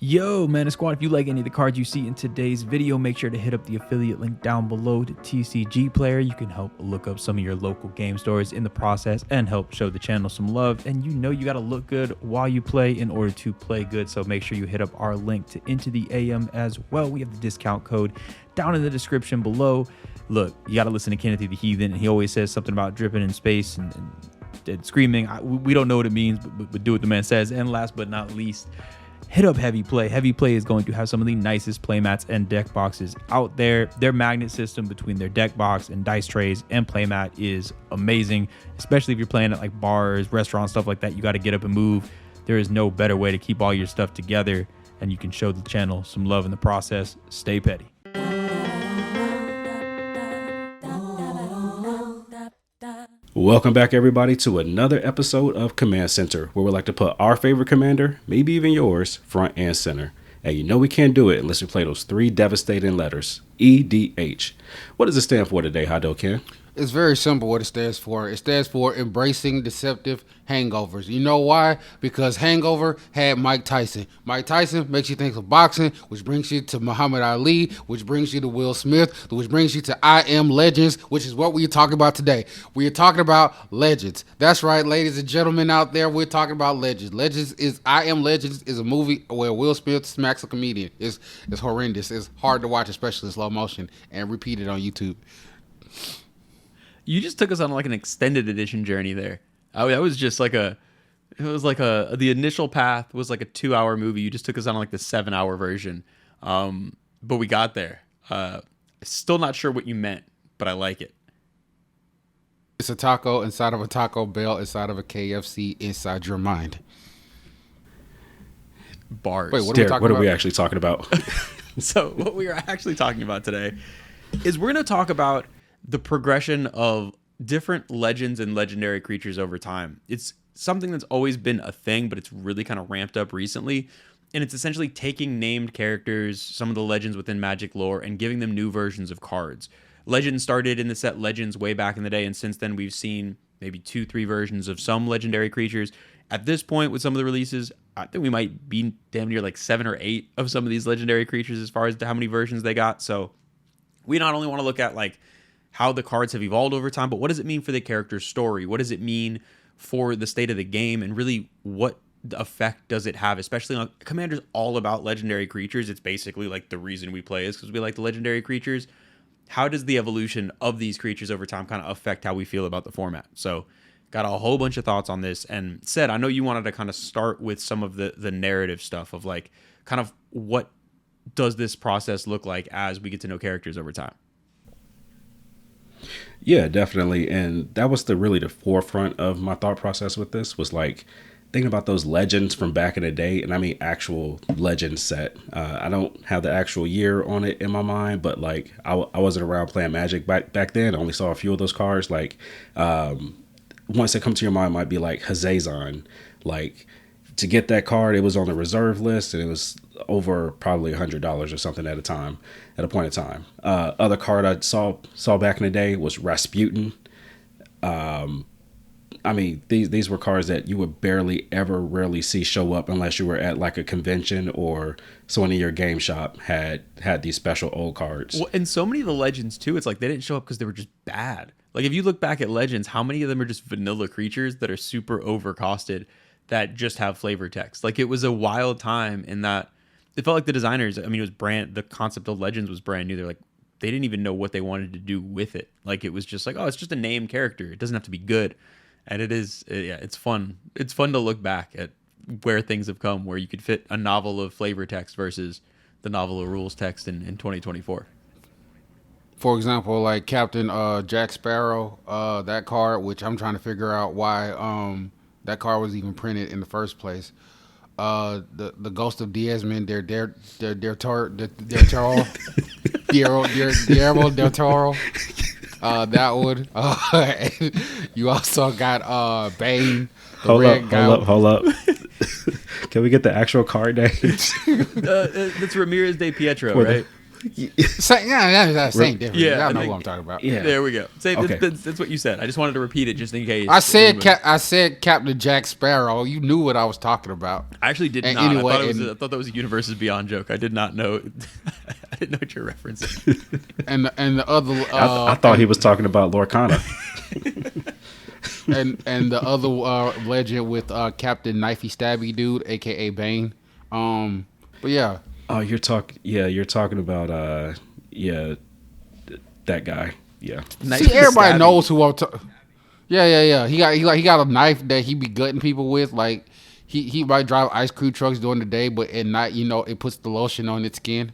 Yo, Mana Squad, if you like any of the cards you see in today's video, make sure to hit up the affiliate link down below to TCG Player. You can help look up some of your local game stores in the process and help show the channel some love. And you know you got to look good while you play in order to play good. So make sure you hit up our link to Into the AM as well. We have the discount code down in the description below. Look, you got to listen to Kenneth the Heathen. He always says something about dripping in space and screaming. We don't know what it means, but do what the man says. And last but not least, hit up Heavy Play. Heavy Play is going to have some of the nicest playmats and deck boxes out there. Their magnet system between their deck box and dice trays and playmat is amazing, especially if you're playing at like bars, restaurants, stuff like that. You got to get up and move. There is no better way to keep all your stuff together, and you can show the channel some love in the process. Stay petty. Welcome back, everybody, to another episode of Command Center, where we like to put our favorite commander, maybe even yours, front and center. And you know we can't do it unless we play those three devastating letters, EDH. What does it stand for today, Hado Ken? It's very simple what it stands for. It stands for Embracing Deceptive Hangovers. You know why? Because Hangover had Mike Tyson. Mike Tyson makes you think of boxing, which brings you to Muhammad Ali, which brings you to Will Smith, which brings you to I Am Legends, which is what we're talking about today. We are talking about legends. That's right, ladies and gentlemen out there, we're talking about legends. I Am Legends is a movie where Will Smith smacks a comedian. It's horrendous. It's hard to watch, especially in slow motion, and repeat it on YouTube. You just took us on like an extended edition journey there. That was just like the initial path was like a 2-hour movie. You just took us on like the 7-hour version. But we got there. Still not sure what you meant, but I like it. It's a taco inside of a Taco Bell, inside of a KFC, inside your mind. Bars. Wait, Derek, what are we actually talking about? So what we are actually talking about today is we're going to talk about the progression of different legends and legendary creatures over time. It's something that's always been a thing, but it's really kind of ramped up recently. And it's essentially taking named characters, some of the legends within Magic lore, and giving them new versions of cards. Legends started in the set Legends way back in the day, and since then we've seen maybe 2-3 versions of some legendary creatures. At this point, with some of the releases, I think we might be damn near like 7 or 8 of some of these legendary creatures as far as to how many versions they got. So we not only want to look at like how the cards have evolved over time, but what does it mean for the character's story? What does it mean for the state of the game? And really, what effect does it have? Especially on Commander's all about legendary creatures. It's basically like the reason we play is because we like the legendary creatures. How does the evolution of these creatures over time kind of affect how we feel about the format? So got a whole bunch of thoughts on this. And said, I know you wanted to kind of start with some of the narrative stuff of like kind of what does this process look like as we get to know characters over time? Yeah, definitely. And that was really the forefront of my thought process with this, was like thinking about those legends from back in the day. And I mean, actual legend set. I don't have the actual year on it in my mind, but like I wasn't around playing Magic back then. I only saw a few of those cards. Like ones that come to your mind might be like Hazazon. Like to get that card, it was on the reserve list and it was over probably $100 or something at a point in time. Other card I saw back in the day was Rasputin. I mean, these were cards that you would rarely see show up unless you were at like a convention or someone in your game shop had these special old cards. Well, and so many of the legends too, it's like they didn't show up because they were just bad. Like if you look back at legends, how many of them are just vanilla creatures that are super overcosted that just have flavor text? Like it was a wild time in that it felt like the designers, I mean, the concept of legends was brand new. They're like, they didn't even know what they wanted to do with it. Like it was just like, oh, it's just a named character. It doesn't have to be good. And it is, yeah, it's fun. It's fun to look back at where things have come, where you could fit a novel of flavor text versus the novel of rules text in 2024. For example, like Captain Jack Sparrow, that card, which I'm trying to figure out why that card was even printed in the first place. The Ghost of Desmond, Del Toro. That one. You also got Bane. Hold up. Can we get the actual card names? That's Ramirez de Pietro, right? Same difference. Yeah, Y'all I know think- who I'm talking about. Yeah. There we go. Say, Okay. that's what you said. I just wanted to repeat it just in case. I said anybody- I said Captain Jack Sparrow. You knew what I was talking about. I actually did And not. anyway, I thought that was a Universes Beyond joke. I did not know. I didn't know what you're referencing. And the other I thought he was talking about Lorcana. and the other legend with Captain Knifey Stabby dude, aka Bane. But yeah, Oh, you're talking about that guy. Yeah. see, everybody knows who I'm talking. Yeah. He got a knife that he be gutting people with. Like he might drive ice cream trucks during the day, but at night, it puts the lotion on its skin.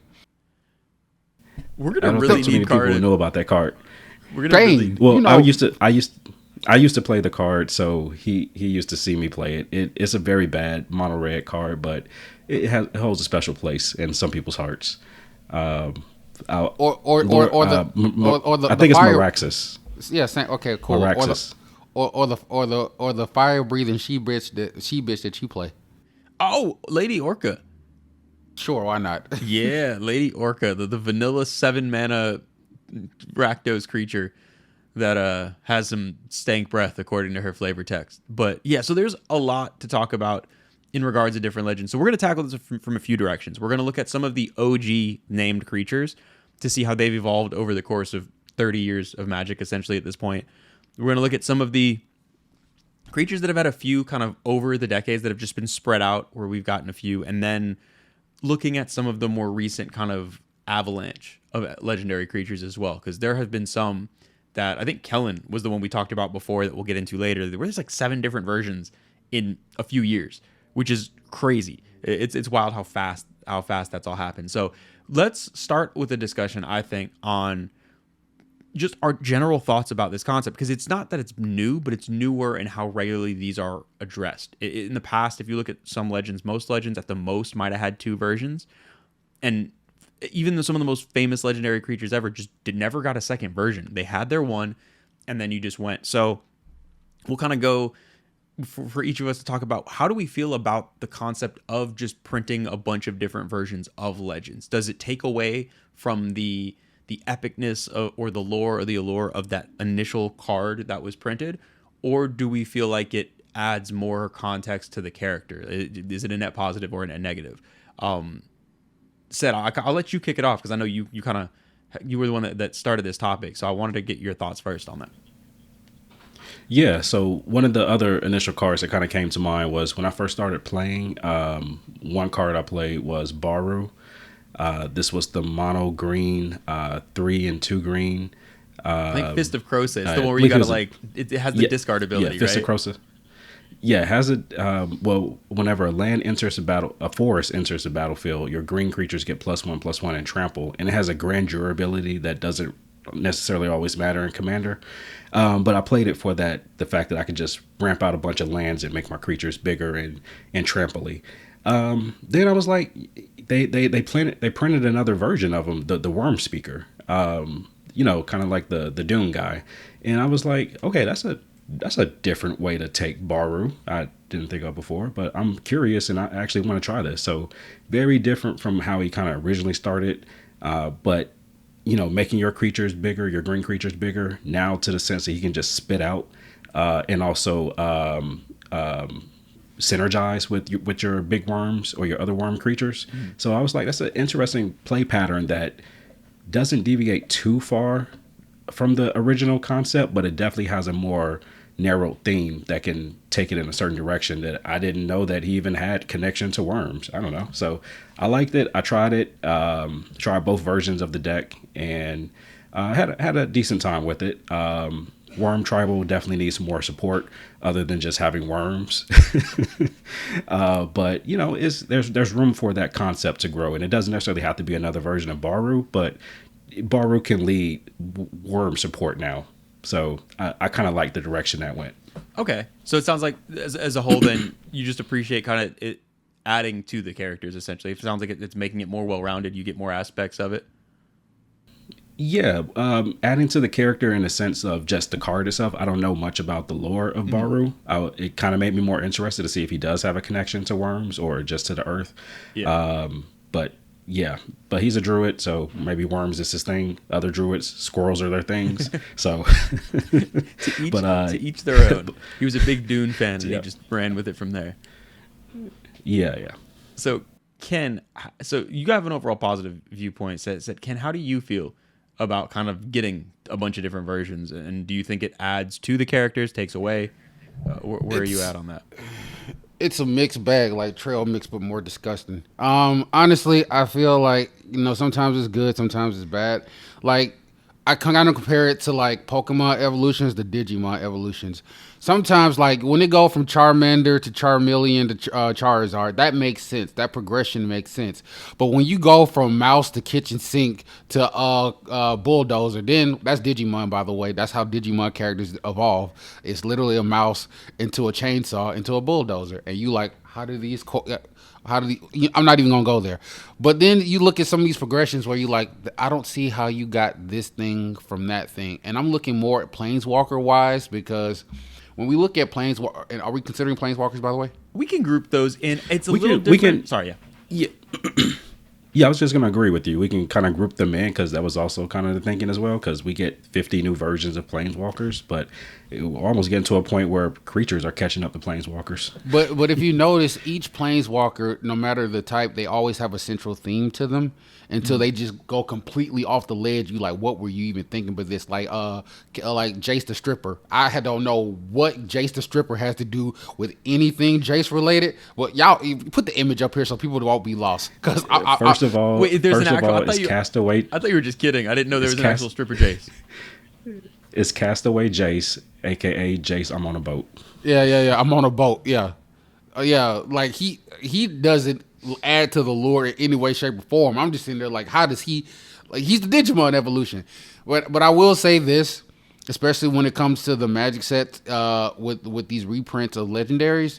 We're I gonna don't really think too many need people card. know about that card. We're gonna Bane. really. Well, You I used to play the card, so he used to see me play it. It's a very bad mono red card, but it holds a special place in some people's hearts. Or the I think it's fire. Meraxis. Yeah, same. Okay, cool. Meraxis. Or the fire breathing she bitch that you play. Oh, Lady Orca. Sure, why not? Yeah, Lady Orca, the vanilla 7 mana Rakdos creature that has some stank breath according to her flavor text. But yeah, so there's a lot to talk about in regards to different legends. So we're going to tackle this from a few directions. We're going to look at some of the OG named creatures to see how they've evolved over the course of 30 years of Magic, essentially at this point. We're going to look at some of the creatures that have had a few kind of over the decades that have just been spread out, where we've gotten a few, and then looking at some of the more recent kind of avalanche of legendary creatures as well, because there have been some that I think Kellen was the one we talked about before that we'll get into later, where there's like 7 different versions in a few years, which is crazy. It's wild how fast that's all happened. So let's start with a discussion, I think, on just our general thoughts about this concept, because it's not that it's new, but it's newer in how regularly these are addressed. In the past, if you look at some legends, most legends at the most might have had 2 versions, and even though some of the most famous legendary creatures ever never got a second version. They had their one, and then you just went. So we'll kind of go for each of us to talk about how do we feel about the concept of just printing a bunch of different versions of legends. Does it take away from the epicness or the lore or the allure of that initial card that was printed, or do we feel like it adds more context to the character? Is it a net positive or a net negative? Said, I'll let you kick it off, because I know you were the one that started this topic, so I wanted to get your thoughts first on that. Yeah, so one of the other initial cards that kind of came to mind was when I first started playing, one card I played was Baru. This was the mono green, 3 and 2 green. I think Fist of Crosa is the one where you gotta it has the discard ability, yeah, Fist right? of Crosa. Yeah, it has it. Whenever a land enters a forest enters the battlefield, your green creatures get +1/+1 and trample, and it has a grandeur ability that doesn't necessarily always matter in Commander. But I played it for the fact that I could just ramp out a bunch of lands and make my creatures bigger and trample-y. Then I was like, they printed another version of them, the Worm Speaker. Kind of like the Doom guy, and I was like, okay, that's a different way to take Baru. I didn't think of before, but I'm curious and I actually want to try this. So very different from how he kind of originally started, but making your creatures bigger, your green creatures bigger, now to the sense that he can just spit out and also synergize with your big worms or your other worm creatures. So I was like, that's an interesting play pattern that doesn't deviate too far from the original concept, but it definitely has a more narrow theme that can take it in a certain direction that I didn't know that he even had connection to worms. I don't know. So I liked it. I tried it, tried both versions of the deck, and had a decent time with it. Worm Tribal definitely needs more support other than just having worms. But there's room for that concept to grow, and it doesn't necessarily have to be another version of Baru, but Baru can lead worm support now. So I kind of like the direction that went. Okay, so it sounds like as a whole, then you just appreciate kind of it adding to the characters. Essentially, it sounds like it's making it more well-rounded. You get more aspects of it. Yeah, adding to the character in the sense of just the card itself. I don't know much about the lore of Baru. It kind of made me more interested to see if he does have a connection to worms or just to the earth. Yeah. But Yeah, but he's a druid, so maybe worms is his thing. Other druids, squirrels are their things. So, to each their own. He was a big Dune fan, and he just ran with it from there. Yeah. So, Ken, so you have an overall positive viewpoint. Said Ken, how do you feel about kind of getting a bunch of different versions? And do you think it adds to the characters, takes away? Where are you at on that? It's a mixed bag, like trail mix, but more disgusting. Honestly, I feel like, sometimes it's good, sometimes it's bad. Like, I kind of compare it to like Pokemon evolutions, the Digimon evolutions. Sometimes, like when it go from Charmander to Charmeleon to Charizard, that makes sense. That progression makes sense. But when you go from mouse to kitchen sink to bulldozer, then that's Digimon, by the way. That's how Digimon characters evolve. It's literally a mouse into a chainsaw into a bulldozer, and you like, how do these? I'm not even gonna go there. But then you look at some of these progressions where you like, I don't see how you got this thing from that thing, and I'm looking more at Planeswalker wise because. When we look at Planeswalker, and are we considering Planeswalkers, by the way? We can group those in. It's a little different. Sorry, yeah. Yeah, I was just going to agree with you. We can kind of group them in because that was also kind of the thinking as well because we get 50 new versions of Planeswalkers, but we're almost getting to a point where creatures are catching up to Planeswalkers. But if you notice, each Planeswalker, no matter the type, they always have a central theme to them until they just go completely off the ledge. You like, what were you even thinking about this? Like Jace the Stripper. I don't know what Jace the Stripper has to do with anything Jace related. Well, y'all put the image up here so people won't be lost. Because First of all, it's Castaway. I thought you were just kidding. I didn't know there was an actual stripper Jace. It's Castaway Jace, aka Jace. I'm on a boat. Yeah. I'm on a boat. Yeah. Like he doesn't add to the lore in any way, shape, or form. I'm just sitting there like, how does he? Like, he's the Digimon evolution. But I will say this, especially when it comes to the Magic set with these reprints of legendaries.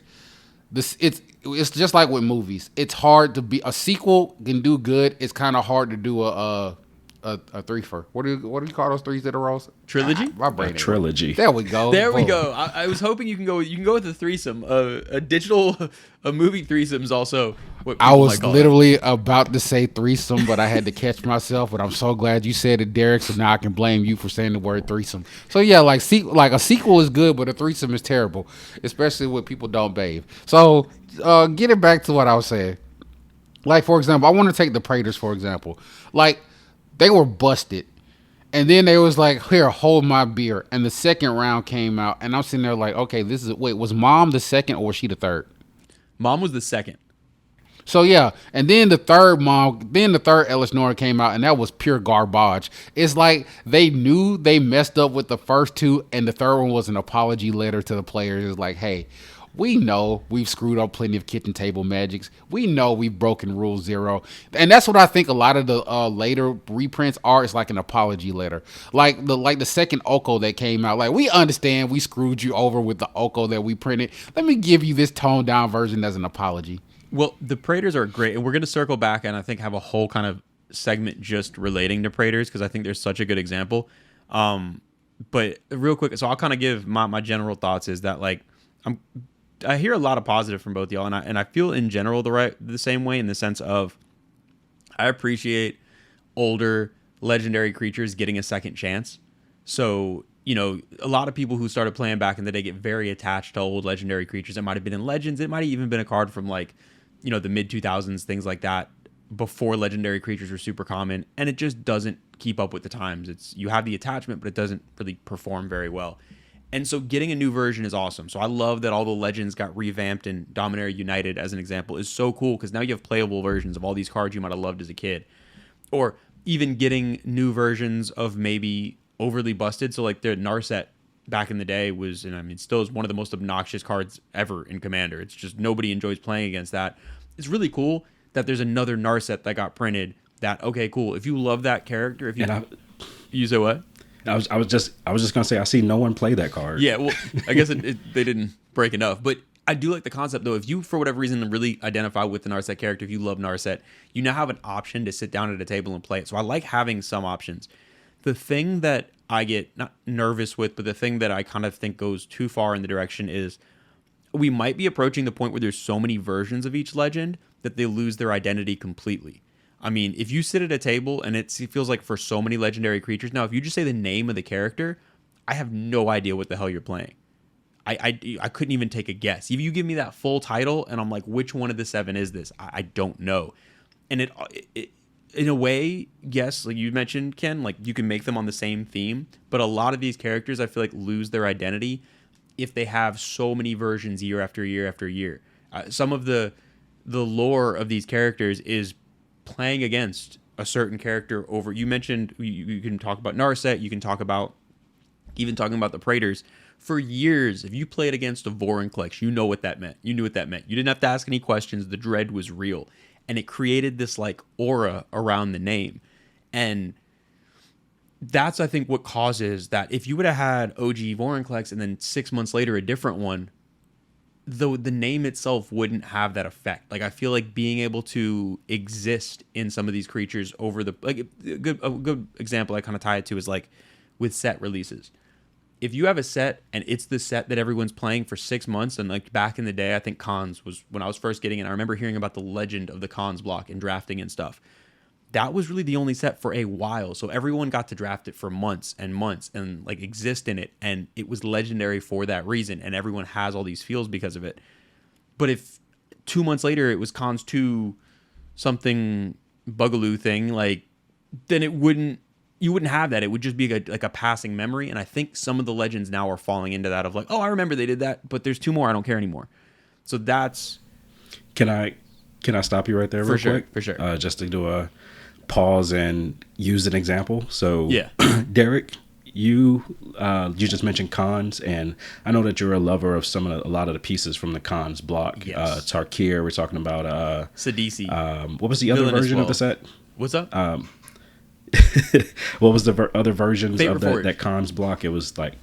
It's just like with movies. It's hard to be a sequel can do good. It's kind of hard to do a threefer. What do you call those threes that are rolls? Trilogy? My brain. Trilogy. There we go. We go. I was hoping you can go with a threesome. A movie threesome is also what I was literally about to say threesome, but I had to catch myself. But I'm so glad you said it, Derek. So now I can blame you for saying the word threesome. So yeah, like a sequel is good, but a threesome is terrible, especially when people don't bathe. So getting back to what I was saying, like for example, I want to take the Praetors for example, like. They were busted. And then they was like, here, hold my beer. And the second round came out. And I'm sitting there like, okay, was Mom the second or was she the third? Mom was the second. So, yeah. And then the third Ellis Nora came out. And that was pure garbage. It's like they knew they messed up with the first two. And the third one was an apology letter to the players. It's like, hey, we know we've screwed up plenty of kitchen table magics. We know we've broken Rule 0. And that's what I think a lot of the later reprints are. It's like an apology letter. Like the second Oko that came out. Like, we understand we screwed you over with the Oko that we printed. Let me give you this toned down version as an apology. Well, the Praetors are great. And we're going to circle back and I think have a whole kind of segment just relating to Praetors because I think they're such a good example. But real quick, so I'll kind of give my general thoughts is that like I hear a lot of positive from both y'all, and I feel in general the same way in the sense of I appreciate older legendary creatures getting a second chance. So, a lot of people who started playing back in the day get very attached to old legendary creatures. It might have been in Legends. It might have even been a card from like, the mid-2000s, things like that, before legendary creatures were super common, and it just doesn't keep up with the times. You have the attachment, but it doesn't really perform very well. And so getting a new version is awesome. So I love that all the Legends got revamped and Dominaria United, as an example, is so cool because now you have playable versions of all these cards you might have loved as a kid. Or even getting new versions of maybe overly busted. So like the Narset back in the day was, and still is one of the most obnoxious cards ever in Commander. It's just nobody enjoys playing against that. It's really cool that there's another Narset that got printed that, okay, cool. If you love that character, you say what? I was just gonna say I see no one play that card. Yeah, well, I guess they didn't break enough, but I do like the concept though. If you for whatever reason really identify with the Narset character, if you love Narset, you now have an option to sit down at a table and play it. So I like having some options. The thing that I get not nervous with, but the thing that I kind of think goes too far in the direction is we might be approaching the point where there's so many versions of each legend that they lose their identity completely. I mean, if you sit at a table and it feels like for so many legendary creatures now, if you just say the name of the character, I have no idea what the hell you're playing. I couldn't even take a guess. If you give me that full title and I'm like, which one of the 7 is this? I don't know. And it in a way, yes, like you mentioned, Ken, like you can make them on the same theme, but a lot of these characters I feel like lose their identity if they have so many versions year after year after year. Some of the lore of these characters is playing against a certain character over. You mentioned you can talk about Narset, you can talk about even talking about the Praetors. For years, if you played against a Vorinclex, you know what that meant. You knew what that meant. You didn't have to ask any questions. The dread was real. And it created this like aura around the name. And that's, I think, what causes that. If you would have had OG Vorinclex and then 6 months later a different one, though the name itself wouldn't have that effect. Like I feel like being able to exist in some of these creatures over the like a good example I kind of tie it to is like with set releases. If you have a set and it's the set that everyone's playing for 6 months, and like back in the day, I think Cons was when I was first getting it. I remember hearing about the legend of the Cons block and drafting and stuff. That was really the only set for a while. So everyone got to draft it for months and months and like exist in it. And it was legendary for that reason. And everyone has all these feels because of it. But if 2 months later it was Cons 2 something Bugaloo thing, like then you wouldn't have that. It would just be like a passing memory. And I think some of the legends now are falling into that of like, oh, I remember they did that, but there's 2 more. I don't care anymore. So that's. Can I stop you right there real quick? For sure. Just to do a pause and use an example. So yeah. Derek, you just mentioned Cons, and I know that you're a lover of a lot of the pieces from the Cons block. Yes. Tarkir, we're talking about Sidisi. What was the other version of the set? What's up? What was the other versions Fate of Reforged. that Cons block? It was like,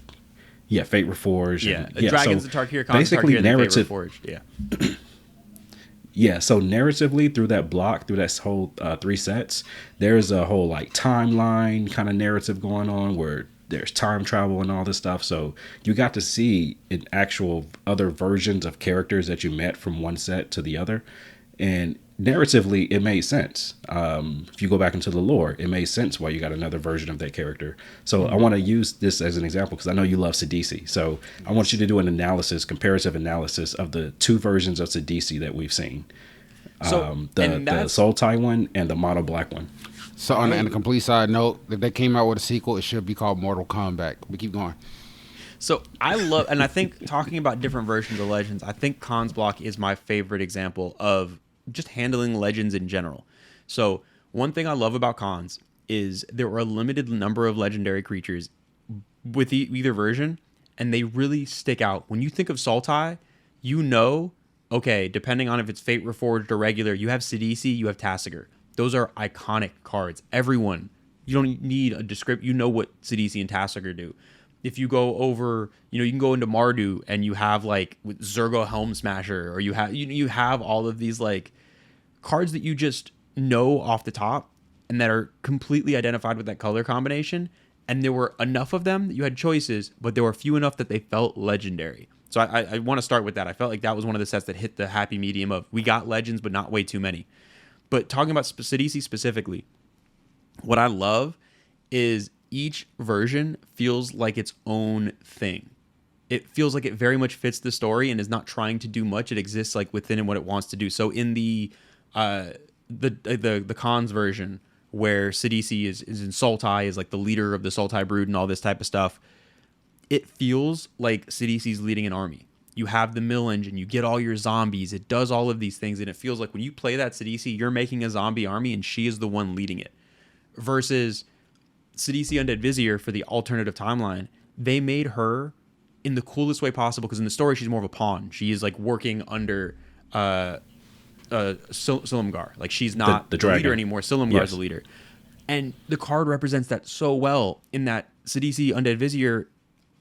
Fate Reforged. Yeah, and, Dragons so of Tarkir, Cons basically Tarkir, narrative. Fate Reforged. Yeah. Yeah, so narratively through that block, through that whole 3 sets, there's a whole like timeline kind of narrative going on where there's time travel and all this stuff. So you got to see in actual other versions of characters that you met from one set to the other. And narratively, it made sense. If you go back into the lore, it made sense why you got another version of that character. So I want to use this as an example because I know you love Sidisi. So I want you to do an comparative analysis of the 2 versions of Sidisi that we've seen. So, the Soul Tie one and the Mono Black one. So on a complete side note, if they came out with a sequel, it should be called Mortal Kombat. We keep going. So I love, and I think talking about different versions of Legends, I think Cons block is my favorite example of just handling Legends in general. So one thing I love about Cons is there are a limited number of legendary creatures with either version, and they really stick out. When you think of Sultai, you know, okay, depending on if it's Fate Reforged or regular, you have Sidisi, you have Tasigur. Those are iconic cards. Everyone, you don't need a description. You know what Sidisi and Tasigur do. If you go over, you can go into Mardu and you have like with Zergo Helm Smasher, or you have all of these like cards that you just know off the top and that are completely identified with that color combination. And there were enough of them that you had choices, but there were few enough that they felt legendary. So I want to start with that. I felt like that was one of the sets that hit the happy medium of we got legends, but not way too many. But talking about Sidisi specifically, what I love is each version feels like its own thing. It feels like it very much fits the story and is not trying to do much. It exists like within what it wants to do. So in the Cons version, where Sidisi is in Sultai, is like the leader of the Sultai brood and all this type of stuff, it feels like Sidisi's leading an army. You have the mill engine, you get all your zombies, it does all of these things, and it feels like when you play that Sidisi, you're making a zombie army and she is the one leading it. Versus Sidisi Undead Vizier for the alternative timeline, they made her in the coolest way possible, because in the story she's more of a pawn. She is like working under Silumgar. Like she's not the leader anymore. Silumgar is the leader. And the card represents that so well in that Sidisi Undead Vizier,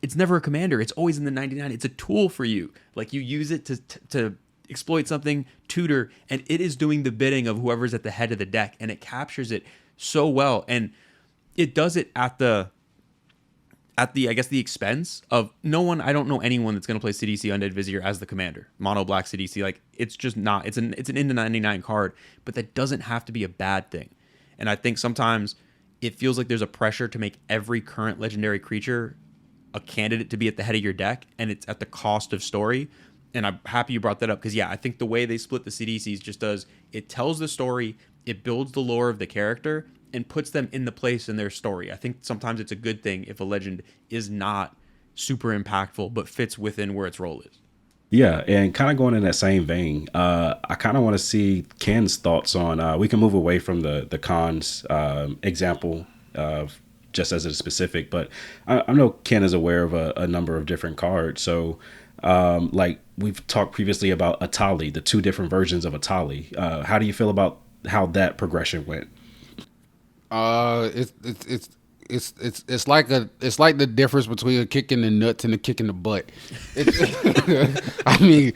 it's never a commander. It's always in the 99. It's a tool for you. Like you use it to exploit something, tutor, and it is doing the bidding of whoever's at the head of the deck, and it captures it so well. And it does it at the at the, I guess, the expense of no one. I don't know anyone that's going to play CDC Undead Vizier as the commander, mono black CDC. Like, it's just not. It's an into 99 card, but that doesn't have to be a bad thing. And I think sometimes it feels like there's a pressure to make every current legendary creature a candidate to be at the head of your deck, and it's at the cost of story. And I'm happy you brought that up, because I think the way they split the CDCs just does, it tells the story, it builds the lore of the character, and puts them in the place in their story. I think sometimes it's a good thing if a legend is not super impactful, but fits within where its role is. Yeah, and kind of going in that same vein, I kind of want to see Ken's thoughts on, we can move away from the cons example just as a specific, but I know Ken is aware of a number of different cards. So like we've talked previously about Atali, the 2 different versions of Atali. How do you feel about how that progression went? It's like the difference between a kick in the nuts and a kick in the butt. I mean,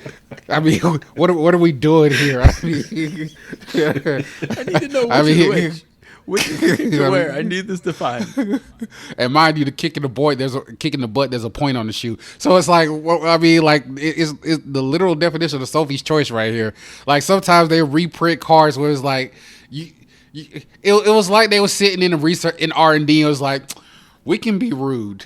what are we doing here? I mean, I need to know which is kick to where. I need this defined. And mind you, the kick in the butt, there's a point on the shoe. So it's like, I mean, like it's the literal definition of Sophie's Choice right here. Like sometimes they reprint cards where it's like it was like they were sitting in the research in R&D. It was like, we can be rude,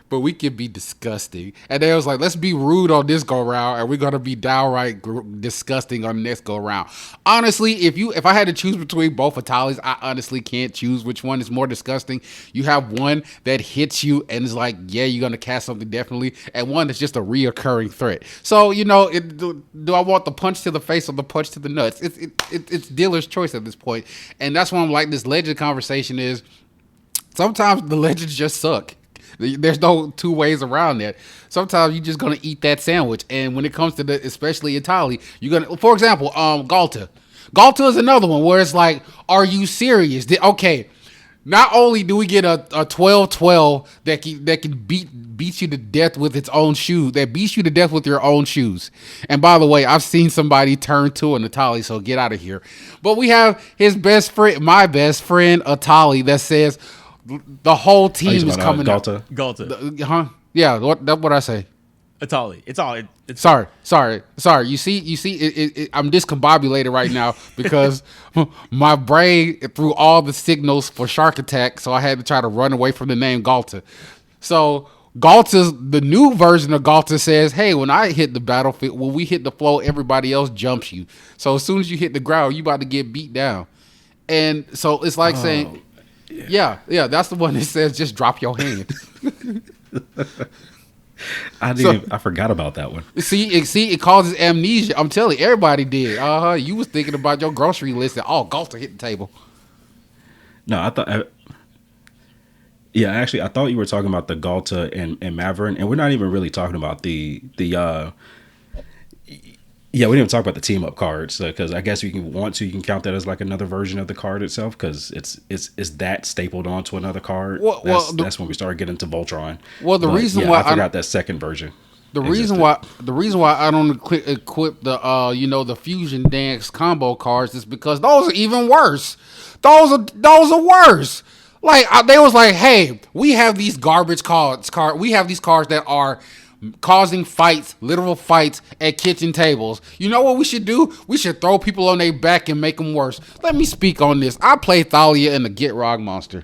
but we can be disgusting. And they was like, let's be rude on this go round, and we're gonna be downright disgusting on the next go round. Honestly, if I had to choose between both Atalis, I honestly can't choose which one is more disgusting. You have one that hits you and is like, yeah, you're gonna cast something definitely, and one that's just a reoccurring threat. So do I want the punch to the face or the punch to the nuts? It's dealer's choice at this point, and that's why I'm like, this legend conversation is sometimes the legends just suck. There's no 2 ways around that. Sometimes you're just gonna eat that sandwich, and when it comes to especially Atali, you're gonna, for example, Galta. Galta is another one where it's like, are you serious? Okay, not only do we get a 12/12 that can beat you to death with its own shoe, that beats you to death with your own shoes. And by the way, I've seen somebody turn to an Atali, so get out of here. But we have my best friend Atali, that says, the whole team is coming Galta. Galta. Yeah, what I say? Atali. It's all. It's Sorry. You see, I'm discombobulated right now because my brain threw all the signals for Shark Attack, so I had to try to run away from the name Galta. So the new version of Galta says, hey, when I hit the battlefield, when we hit the floor, everybody else jumps you. So as soon as you hit the ground, you about to get beat down. And so it's like saying, yeah, that's the one that says just drop your hand. I forgot about that one. See, it causes amnesia. I'm telling you, everybody did. You was thinking about your grocery list and Galta hit the table. No, I thought. Actually, I thought you were talking about the Galta and Maverin, and we're not even really talking about the we didn't even talk about the team up cards, because I guess you can count that as like another version of the card itself, because it's that stapled onto another card. That's when we started getting into Voltron. Well, reason why I forgot that second version. The reason why I don't equip the the Fusion Dance combo cards is because those are even worse. Those are worse. Like they was like, hey, we have these garbage cards. We have these cards that are causing fights, literal fights at kitchen tables. You know what we should do? We should throw people on their back and make them worse. Let me speak on this. I play Thalia and the Get Rog Monster.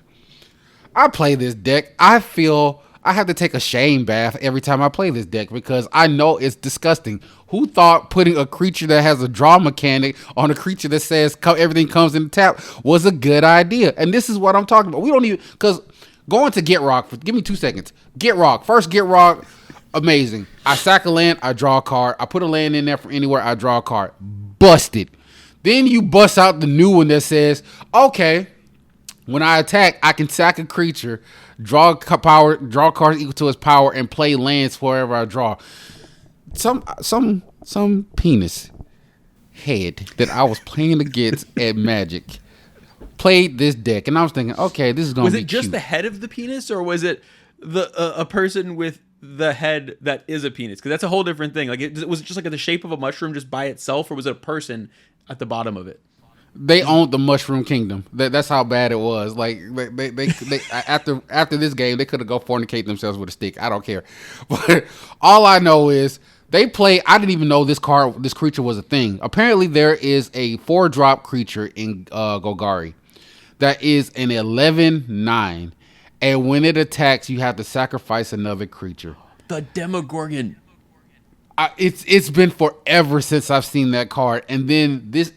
I play this deck. I feel I have to take a shame bath every time I play this deck because I know it's disgusting. Who thought putting a creature that has a draw mechanic on a creature that says everything comes in the tap was a good idea? And this is what I'm talking about. We don't even, because going to Get Rog, give me 2 seconds. Get Rog. First Get Rog. Amazing. I sack a land, I draw a card. I put a land in there from anywhere, I draw a card. Busted. Then you bust out the new one that says, okay, when I attack, I can sack a creature, draw cards equal to its power, and play lands wherever I draw. Some penis head that I was playing against at Magic played this deck, and I was thinking, okay, this is going to be cute. Was it just the head of the penis, or was it a person with the head that is a penis? Because that's a whole different thing. Like, was it just like the shape of a mushroom just by itself, or was it a person at the bottom of it? They owned the Mushroom Kingdom. That's how bad it was. Like they after this game, they could have go fornicate themselves with a stick. I don't care. But all I know is they play. I didn't even know this creature was a thing. Apparently, there is a 4-drop creature in Golgari that is an 11/9, and when it attacks, you have to sacrifice another creature. The Demogorgon. It's been forever since I've seen that card, and then this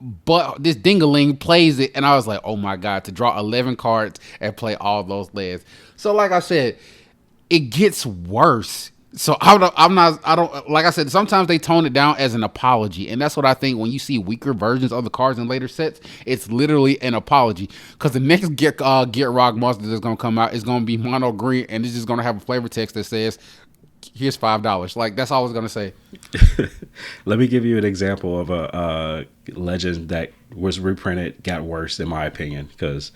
dingaling plays it, and I was like, oh my god, to draw 11 cards and play all those lands. So like I said, it gets worse. So I don't like I said, sometimes they tone it down as an apology, and that's what I think when you see weaker versions of the cards in later sets, it's literally an apology. Because the next Get Rock monster that's gonna come out is gonna be mono green, and it's just gonna have a flavor text that says, here's $5. Like, that's all I was gonna say. Let me give you an example of a legend that was reprinted, got worse in my opinion, because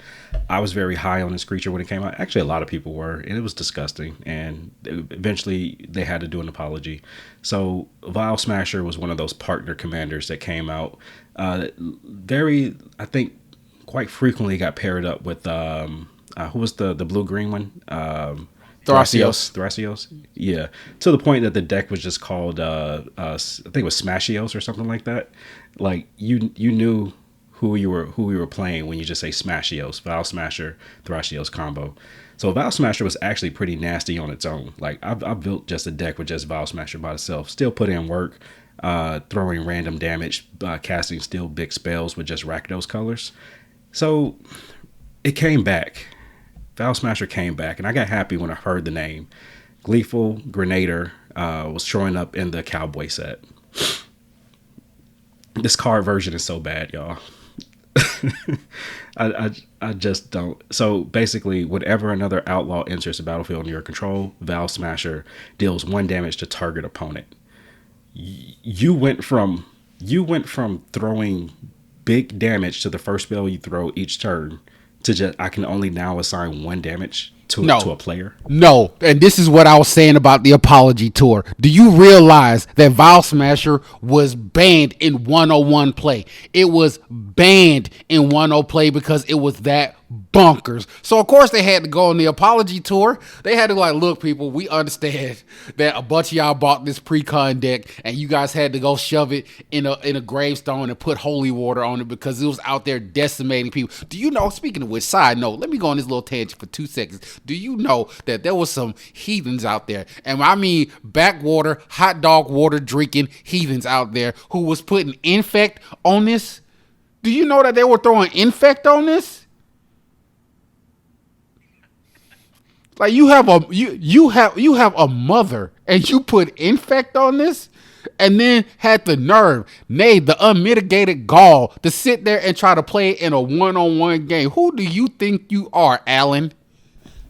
I was very high on this creature when it came out. Actually, a lot of people were, and it was disgusting. And eventually, they had to do an apology. So, Vial Smasher was one of those partner commanders that came out. I think, quite frequently got paired up with who was the blue green one? Thrasios. Yeah. To the point that the deck was just called I think it was Smashios or something like that. Like you knew who we were playing when you just say Smashios, Vial Smasher, Thrasios combo. So Vial Smasher was actually pretty nasty on its own. Like I've built just a deck with just Vial Smasher by itself. Still put in work, throwing random damage, casting still big spells with just Rakdos colors. So it came back. Vial Smasher came back, and I got happy when I heard the name. Gleeful Grenader was showing up in the Cowboy set. This card version is so bad, y'all. I just don't. So basically, whenever another outlaw enters the battlefield under your control, Vial Smasher deals 1 damage to target opponent. You went from throwing big damage to the first spell you throw each turn to just, I can only now assign 1 damage to a player. No, and this is what I was saying about the apology tour. Do you realize that Vial Smasher was banned in 101 play? It was banned in 101 play because it was that bonkers. So of course they had to go on the apology tour. They had to like, look, people, we understand that a bunch of y'all bought this pre-con deck and you guys had to go shove it in a gravestone and put holy water on it because it was out there decimating people. Do you know, speaking of which, side note, let me go on this little tangent for 2 seconds. Do you know that there was some heathens out there, and I mean backwater, hot dog water drinking heathens out there who was putting infect on this? Do you know that they were throwing infect on this? Like you have a mother and you put infect on this, and then had the nerve, nay, the unmitigated gall to sit there and try to play it in a 1-on-1 game. Who do you think you are, Alan?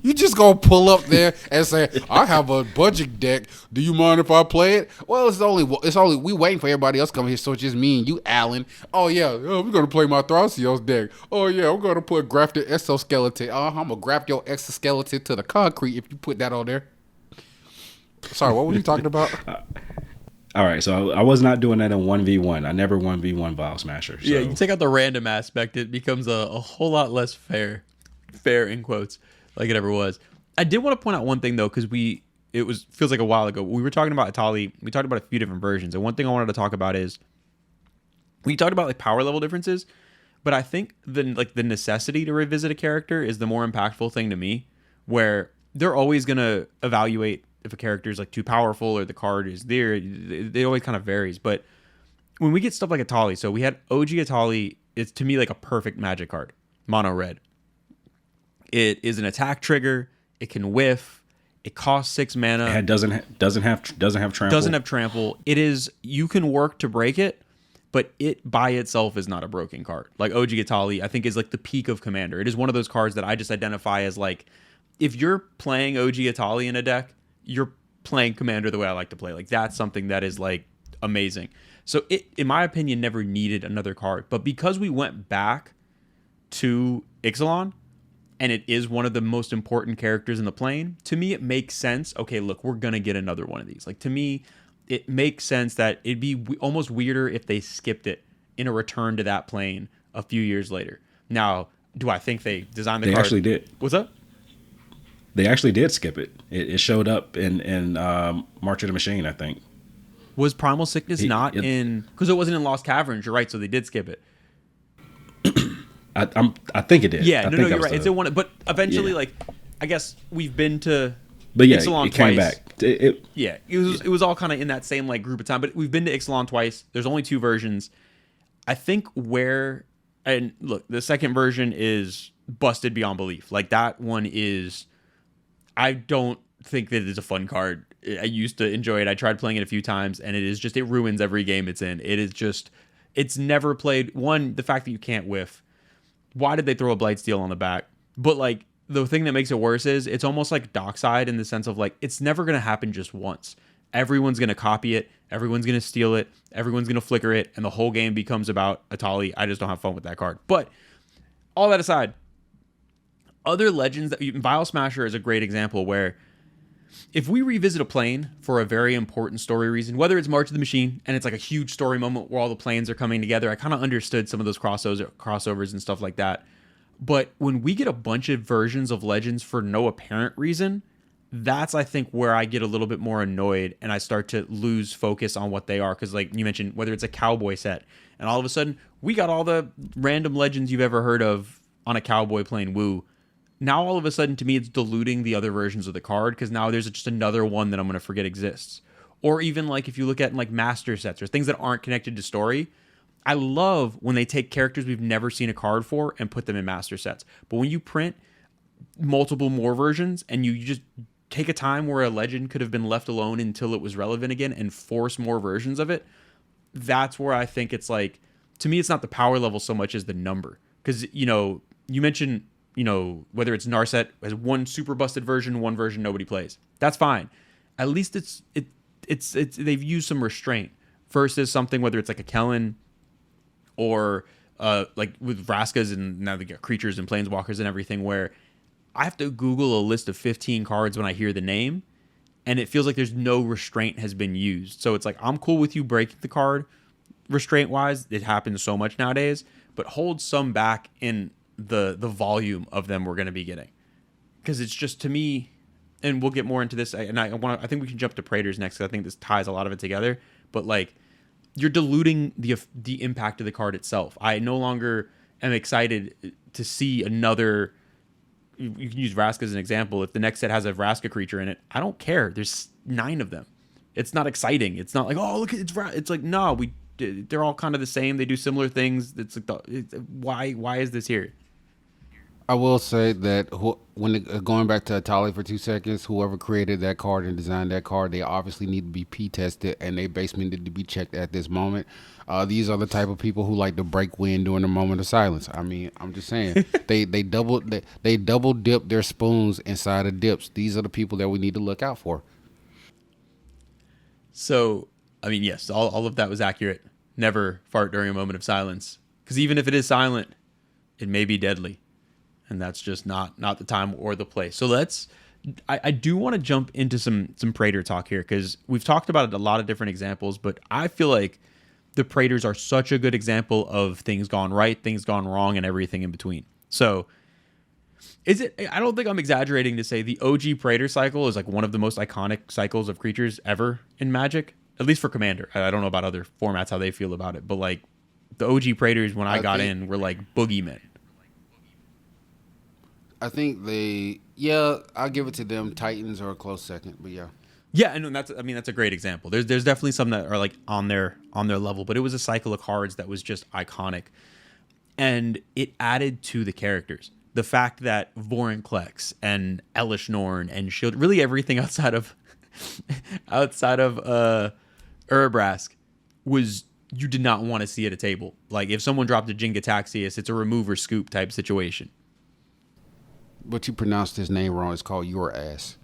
You just gonna pull up there and say, I have a budget deck. Do you mind if I play it? Well, it's only we waiting for everybody else to come here, so it's just me and you, Alan. Oh yeah, we're gonna play my Thrasios deck. Oh yeah, we're gonna put grafted exoskeleton. I'm gonna graft your exoskeleton to the concrete if you put that on there. Sorry, what were you talking about? All right, so I was not doing that in 1v1. I never 1v1 Vial Smasher. So. Yeah, you take out the random aspect, it becomes a whole lot less fair in quotes, like it ever was. I did want to point out one thing though, because feels like a while ago. We were talking about Atali. We talked about a few different versions, and one thing I wanted to talk about is we talked about like power level differences, but I think the necessity to revisit a character is the more impactful thing to me, where they're always gonna evaluate if a character is like too powerful or the card is there. It always kind of varies, but when we get stuff like Atali, so we had OG Atali. It's to me like a perfect Magic card, mono red. It is an attack trigger. It can whiff. It costs 6 mana. It doesn't have trample. Doesn't have trample. It is, you can work to break it, but it by itself is not a broken card. Like OG Atali, I think is like the peak of Commander. It is one of those cards that I just identify as like, if you're playing OG Atali in a deck, you're playing Commander the way I like to play. Like that's something that is like amazing. So it, in my opinion, never needed another card. But because we went back to Ixalan, and it is one of the most important characters in the plane, to me it makes sense. Okay, look, we're gonna get another one of these. Like to me, it makes sense that it'd be almost weirder if they skipped it in a return to that plane a few years later. Now, do I think they designed the They card? actually did. What's up? They actually did skip it. It showed up in March of the Machine, I think. Was Primal Sickness not in... Because it wasn't in Lost Caverns. You're right, so they did skip it. I think it did. Yeah, no, you're right. It's in one... But eventually, like, I guess we've been to... But yeah, Ixalan it came twice. back. It was all kind of in that same like group of time. But we've been to Ixalan twice. There's only 2 versions. I think and look, the second version is busted beyond belief. Like that one is... I don't think that it's a fun card. I used to enjoy it. I tried playing it a few times, and it ruins every game it's in. It is just... It's never played... One, the fact that you can't whiff. Why did they throw a Blightsteel on the back? But like... The thing that makes it worse is it's almost like Dockside in the sense of like it's never going to happen just once. Everyone's going to copy it. Everyone's going to steal it. Everyone's going to flicker it. And the whole game becomes about Atali. I just don't have fun with that card. But all that aside, other legends that Vile Smasher is a great example where if we revisit a plane for a very important story reason, whether it's March of the Machine and it's like a huge story moment where all the planes are coming together, I kind of understood some of those crossovers and stuff like that. But when we get a bunch of versions of Legends for no apparent reason, that's, I think, where I get a little bit more annoyed and I start to lose focus on what they are. Because, like you mentioned, whether it's a cowboy set, and all of a sudden, we got all the random legends you've ever heard of on a cowboy playing Woo. Now, all of a sudden, to me, it's diluting the other versions of the card because now there's just another one that I'm going to forget exists. Or even, like, if you look at, like, master sets or things that aren't connected to story, I love when they take characters we've never seen a card for and put them in master sets. But when you print multiple more versions and you just take a time where a legend could have been left alone until it was relevant again and force more versions of it, that's where I think it's like, to me, it's not the power level so much as the number. Because, you know, you mentioned, you know, whether it's Narset as one super busted version, one version nobody plays. That's fine. At least it's they've used some restraint versus something, whether it's like a Kellen or like with Vraskas and now they got creatures and planeswalkers and everything, where I have to Google a list of 15 cards when I hear the name, and it feels like there's no restraint has been used. So it's like, I'm cool with you breaking the card restraint-wise. It happens so much nowadays, but hold some back in the volume of them we're going to be getting. Because it's just, to me, and we'll get more into this, and I think we can jump to Praetors next, because I think this ties a lot of it together, but like, you're diluting the impact of the card itself. I no longer am excited to see another... You can use Vraska as an example. If the next set has a Vraska creature in it, I don't care. There's 9 of them. It's not exciting. It's not like, oh, look, it's like, no, they're all kind of the same. They do similar things. It's like, why is this here? I will say that going back to Atali for 2 seconds, whoever created that card and designed that card, they obviously need to be P-tested, and they basement need to be checked at this moment. These are the type of people who like to break wind during a moment of silence. I mean, I'm just saying, they double dip their spoons inside of dips. These are the people that we need to look out for. So, I mean, yes, all of that was accurate. Never fart during a moment of silence, because even if it is silent, it may be deadly. And that's just not the time or the place. So I do want to jump into some Praetor talk here, because we've talked about it a lot of different examples, but I feel like the Praetors are such a good example of things gone right, things gone wrong, and everything in between. So I don't think I'm exaggerating to say the OG Praetor cycle is like one of the most iconic cycles of creatures ever in Magic, at least for Commander. I don't know about other formats, how they feel about it, but like the OG Praetors when I got in were like boogeymen. I think I'll give it to them. Titans are a close second, but yeah. Yeah, and that's a great example. There's definitely some that are like on their level, but it was a cycle of cards that was just iconic, and it added to the characters. The fact that Vorinclex and Elish Norn and Shield, really everything outside of Urabrask was, you did not want to see at a table. Like if someone dropped a Jingataxius, it's a remove or scoop type situation. But you pronounced his name wrong. It's called Your Ass.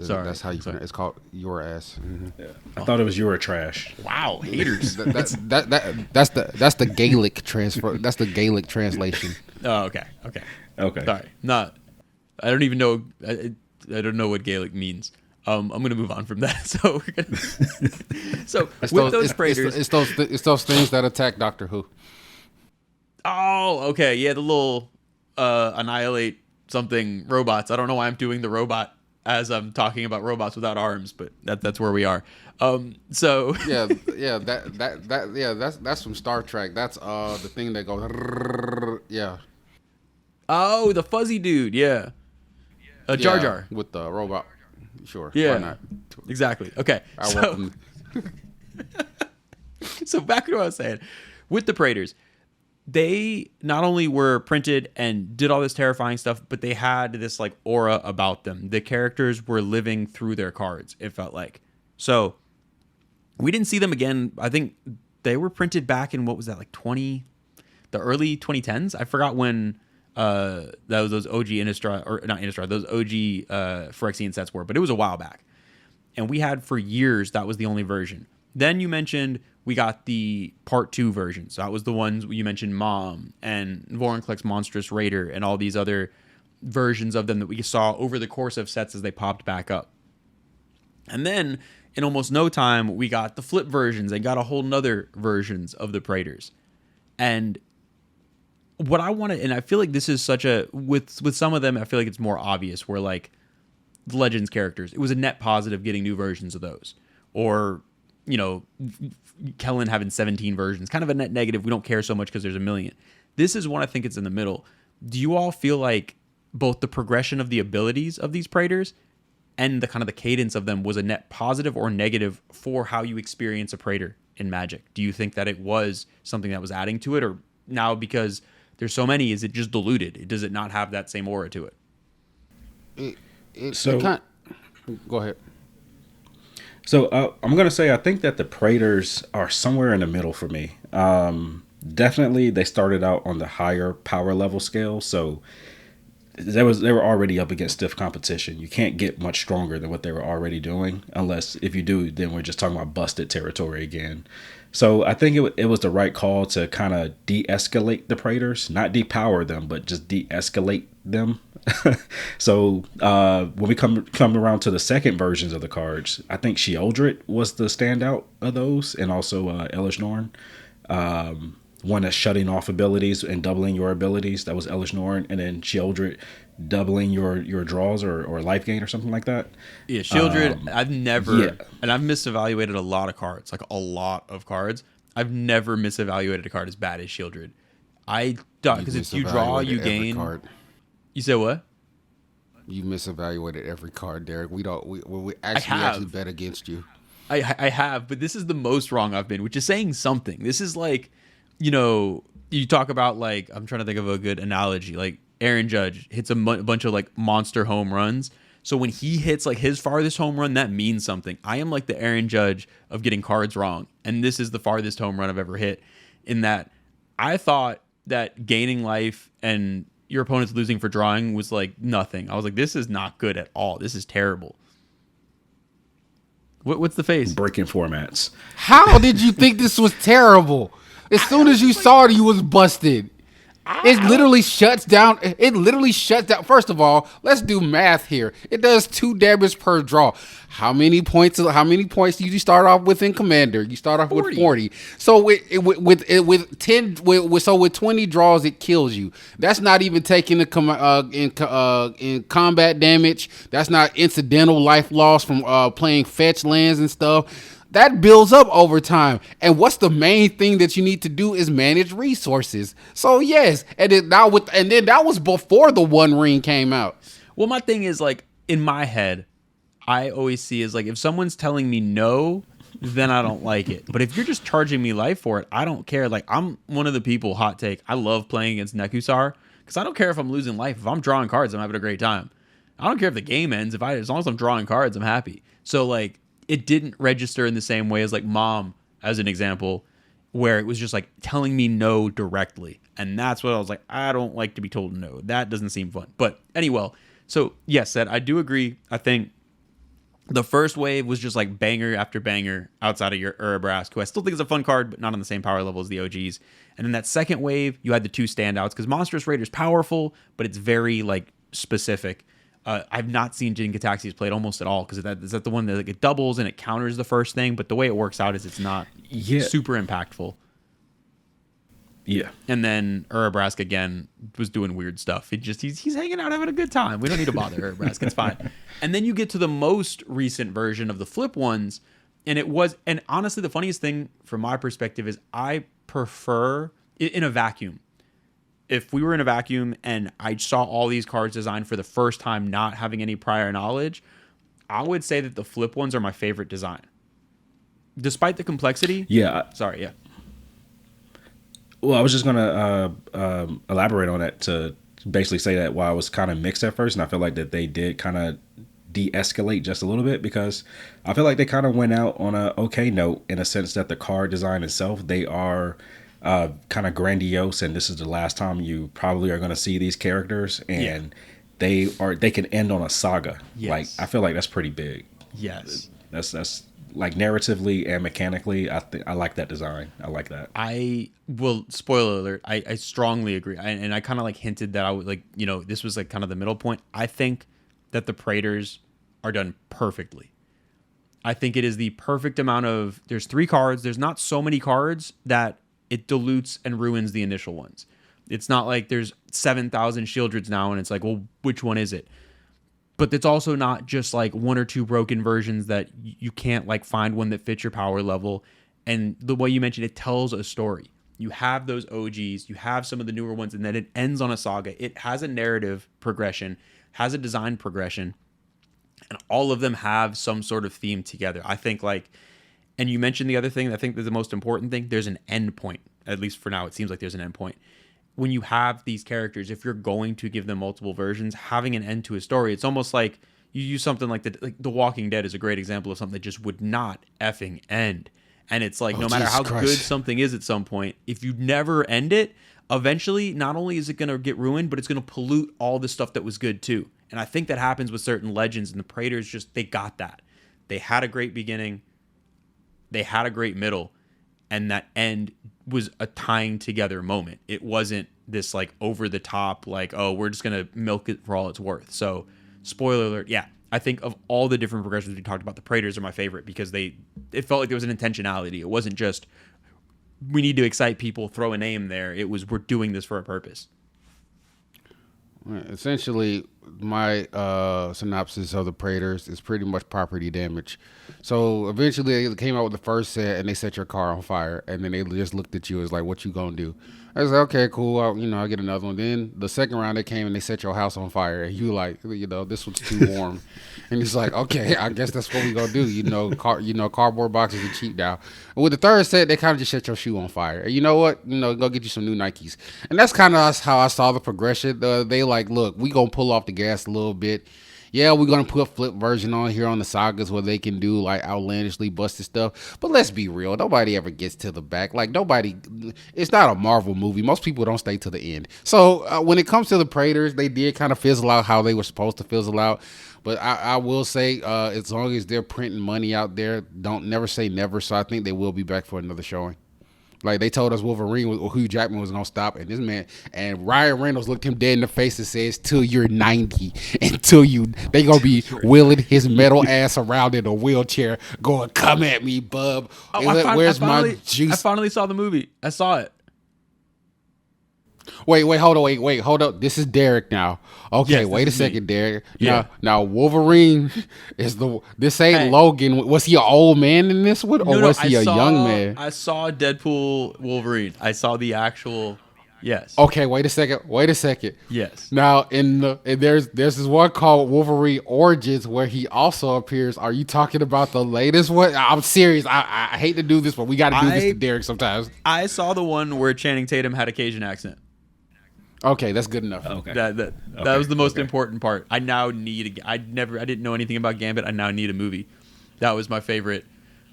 Sorry. That's how you pronounce it. It's called Your Ass. Mm-hmm. Yeah. I thought it was Your Trash. Wow, haters. That's the Gaelic transfer. That's the Gaelic translation. Oh, okay. Sorry. I don't even know. I don't know what Gaelic means. I'm gonna move on from that. So we're gonna. So It's with those Praetors, it's those things that attack Doctor Who. oh, okay, yeah, the little annihilate something robots. I don't know why I'm doing the robot as I'm talking about robots without arms, but that's where we are. So Yeah, that's from Star Trek. That's the thing that goes. Yeah. oh, the fuzzy dude, yeah, Jar Jar. with the robot. Sure. Yeah, Why not? exactly. Okay, so so back to what I was saying with the Praetors. They not only were printed and did all this terrifying stuff, but they had this like aura about them. The characters were living through their cards, it felt like. So we didn't see them again. I think they were printed back in, what was that, like the early 2010s? I forgot when that was those OG Innistrad, or not Innistrad, those OG Phyrexian sets were, but it was a while back. And we had for years, that was the only version. Then you mentioned we got the part 2 versions. So that was the ones you mentioned, Mom and Vorinclex Monstrous Raider and all these other versions of them that we saw over the course of sets as they popped back up. And then in almost no time, we got the flip versions and got a whole nother versions of the Praetors. And what I want to, and I feel like this is such a, with some of them, I feel like it's more obvious where like the Legends characters, it was a net positive getting new versions of those. Or, you know, Kellen having 17 versions, kind of a net negative. We don't care so much because there's a million. This is one I think it's in the middle. Do you all feel like both the progression of the abilities of these Praetors and the kind of the cadence of them was a net positive or negative for how you experience a Praetor in Magic? Do you think that it was something that was adding to it, or now because there's so many, is it just diluted? Does it not have that same aura to it? Go ahead. So I'm going to say I think that the Praetors are somewhere in the middle for me. Definitely they started out on the higher power level scale, so they were already up against stiff competition. You can't get much stronger than what they were already doing, unless if you do, then we're just talking about busted territory again. So I think it was the right call to kind of de-escalate the Praetors, not depower them, but just de-escalate them. So when we come around to the second versions of the cards, I think Sheoldred was the standout of those, and also Elish Norn. One that's shutting off abilities and doubling your abilities. That was Elish Norn, and then Sheoldred doubling your draws or life gain or something like that. Yeah, Sheoldred, I've never, and I've misevaluated a lot of cards, like a lot of cards. I've never misevaluated a card as bad as Sheoldred. I don't, because if you draw, you gain. Card. You said what? You misevaluated every card, Derek. We actually bet against you. I have, but this is the most wrong I've been, which is saying something. This is like, you know, you talk about like, I'm trying to think of a good analogy. Like Aaron Judge hits a bunch of like monster home runs. So when he hits like his farthest home run, that means something. I am like the Aaron Judge of getting cards wrong. And this is the farthest home run I've ever hit, in that I thought that gaining life and your opponent's losing for drawing was like nothing. I was like, this is not good at all. This is terrible. What's the face? Breaking formats. How did you think this was terrible? As soon as you saw it, you was busted. It literally shuts down. First of all, let's do math here. It does 2 damage per draw. How many points do you start off with in Commander? You start off 40. With 40. So with 20 draws, it kills you. That's not even taking in combat damage. That's not incidental life loss from playing fetch lands and stuff. That builds up over time. And what's the main thing that you need to do is manage resources. So yes, and then that was before the One Ring came out. Well, my thing is like, in my head, I always see is like, if someone's telling me no, then I don't like it. But if you're just charging me life for it, I don't care. Like, I'm one of the people, hot take, I love playing against Nekusar because I don't care if I'm losing life. If I'm drawing cards, I'm having a great time. I don't care if the game ends. As long as I'm drawing cards, I'm happy. So like, it didn't register in the same way as like Mom, as an example, where it was just like telling me no directly. And that's what I was like, I don't like to be told no. That doesn't seem fun. But anyway, so yes, I do agree. I think the first wave was just like banger after banger outside of your Urabrask, who I still think is a fun card, but not on the same power level as the OGs. And then that second wave, you had the 2 standouts, because Monstrous Raider's powerful, but it's very like specific. I've not seen Jin Gataxias played almost at all because is that the one that like, it doubles and it counters the first thing, but the way it works out is it's not super impactful. Yeah. And then Urabrask again was doing weird stuff. He's hanging out having a good time. We don't need to bother Urabrask. It's fine. And then you get to the most recent version of the flip ones, and honestly the funniest thing from my perspective is I prefer in a vacuum. If we were in a vacuum and I saw all these cards designed for the first time, not having any prior knowledge, I would say that the flip ones are my favorite design. Despite the complexity. Yeah. Sorry, yeah. Well, I was just going to elaborate on that to basically say that while I was kind of mixed at first, and I feel like that they did kind of de-escalate just a little bit because I feel like they kind of went out on a okay note in a sense that the card design itself, they are kind of grandiose, and this is the last time you probably are going to see these characters, and they can end on a saga. Yes. Like I feel like that's pretty big. Yes. That's like narratively and mechanically, I like that design. I like that. I will, spoiler alert, I strongly agree. And I kind of like hinted that I would like, this was like kind of the middle point. I think that the Praetors are done perfectly. I think it is the perfect amount of, there's 3 cards. There's not so many cards that it dilutes and ruins the initial ones. It's not like there's 7,000 Shieldreds now and it's like, well, which one is it? But it's also not just like 1 or 2 broken versions that you can't like find one that fits your power level. And the way you mentioned, it tells a story. You have those OGs, you have some of the newer ones, and then it ends on a saga. It has a narrative progression, has a design progression, and all of them have some sort of theme together. I think like, and you mentioned the other thing, I think that's the most important thing, there's an end point. At least for now, it seems like there's an end point. When you have these characters, if you're going to give them multiple versions, having an end to a story, it's almost like you use something like The Walking Dead is a great example of something that just would not effing end. And it's like, no matter how good something is at some point, if you never end it, eventually, not only is it going to get ruined, but it's going to pollute all the stuff that was good too. And I think that happens with certain legends, and the Praetors they got that. They had a great beginning, they had a great middle, and that end was a tying together moment. It wasn't this like over the top, like, oh, we're just going to milk it for all it's worth. So spoiler alert. Yeah. I think of all the different progressions we talked about, the Praetors are my favorite because it felt like there was an intentionality. It wasn't just, we need to excite people, throw a name there. It was, we're doing this for a purpose. Essentially, my synopsis of the Praetors is pretty much property damage. So eventually they came out with the first set and they set your car on fire, and then they just looked at you as like, what you gonna do? I was like, okay, cool, I'll get another one. Then the second round they came and they set your house on fire, and you like, this one's too warm. And he's like, okay, I guess that's what we gonna do. Cardboard boxes are cheap now. And with the third set, they kind of just set your shoe on fire. And you know what? Go get you some new Nikes. And that's kind of how I saw the progression. They like, look, we gonna pull off the gas a little bit. Yeah, we're going to put a flip version on here on the sagas where they can do like outlandishly busted stuff. But let's be real. Nobody ever gets to the back. Like it's not a Marvel movie. Most people don't stay to the end. So when it comes to the Praetors, they did kind of fizzle out how they were supposed to fizzle out. But I will say, as long as they're printing money out there, don't never say never. So I think they will be back for another showing. Like they told us Wolverine or Hugh Jackman was gonna stop, and this man and Ryan Reynolds looked him dead in the face and says, "Till you're 90, they gonna be wheeling his metal ass around in a wheelchair, going, come at me, bub. Where's my juice?" I finally saw the movie. I saw it. Wait, hold up. This is Derek now. Okay, yes, wait a second, Derek. Yeah. Now Wolverine is this ain't Logan. Was he an old man in this one, or was he a young man? I saw Deadpool Wolverine. I saw the actual. Yes. Okay, wait a second. Yes. Now there's this one called Wolverine Origins where he also appears. Are you talking about the latest one? I'm serious. I hate to do this, but we got to do this to Derek sometimes. I saw the one where Channing Tatum had a Cajun accent. Okay, that's good enough. Okay. That was the most important part. I now need I didn't know anything about Gambit. I now need a movie. That was my favorite.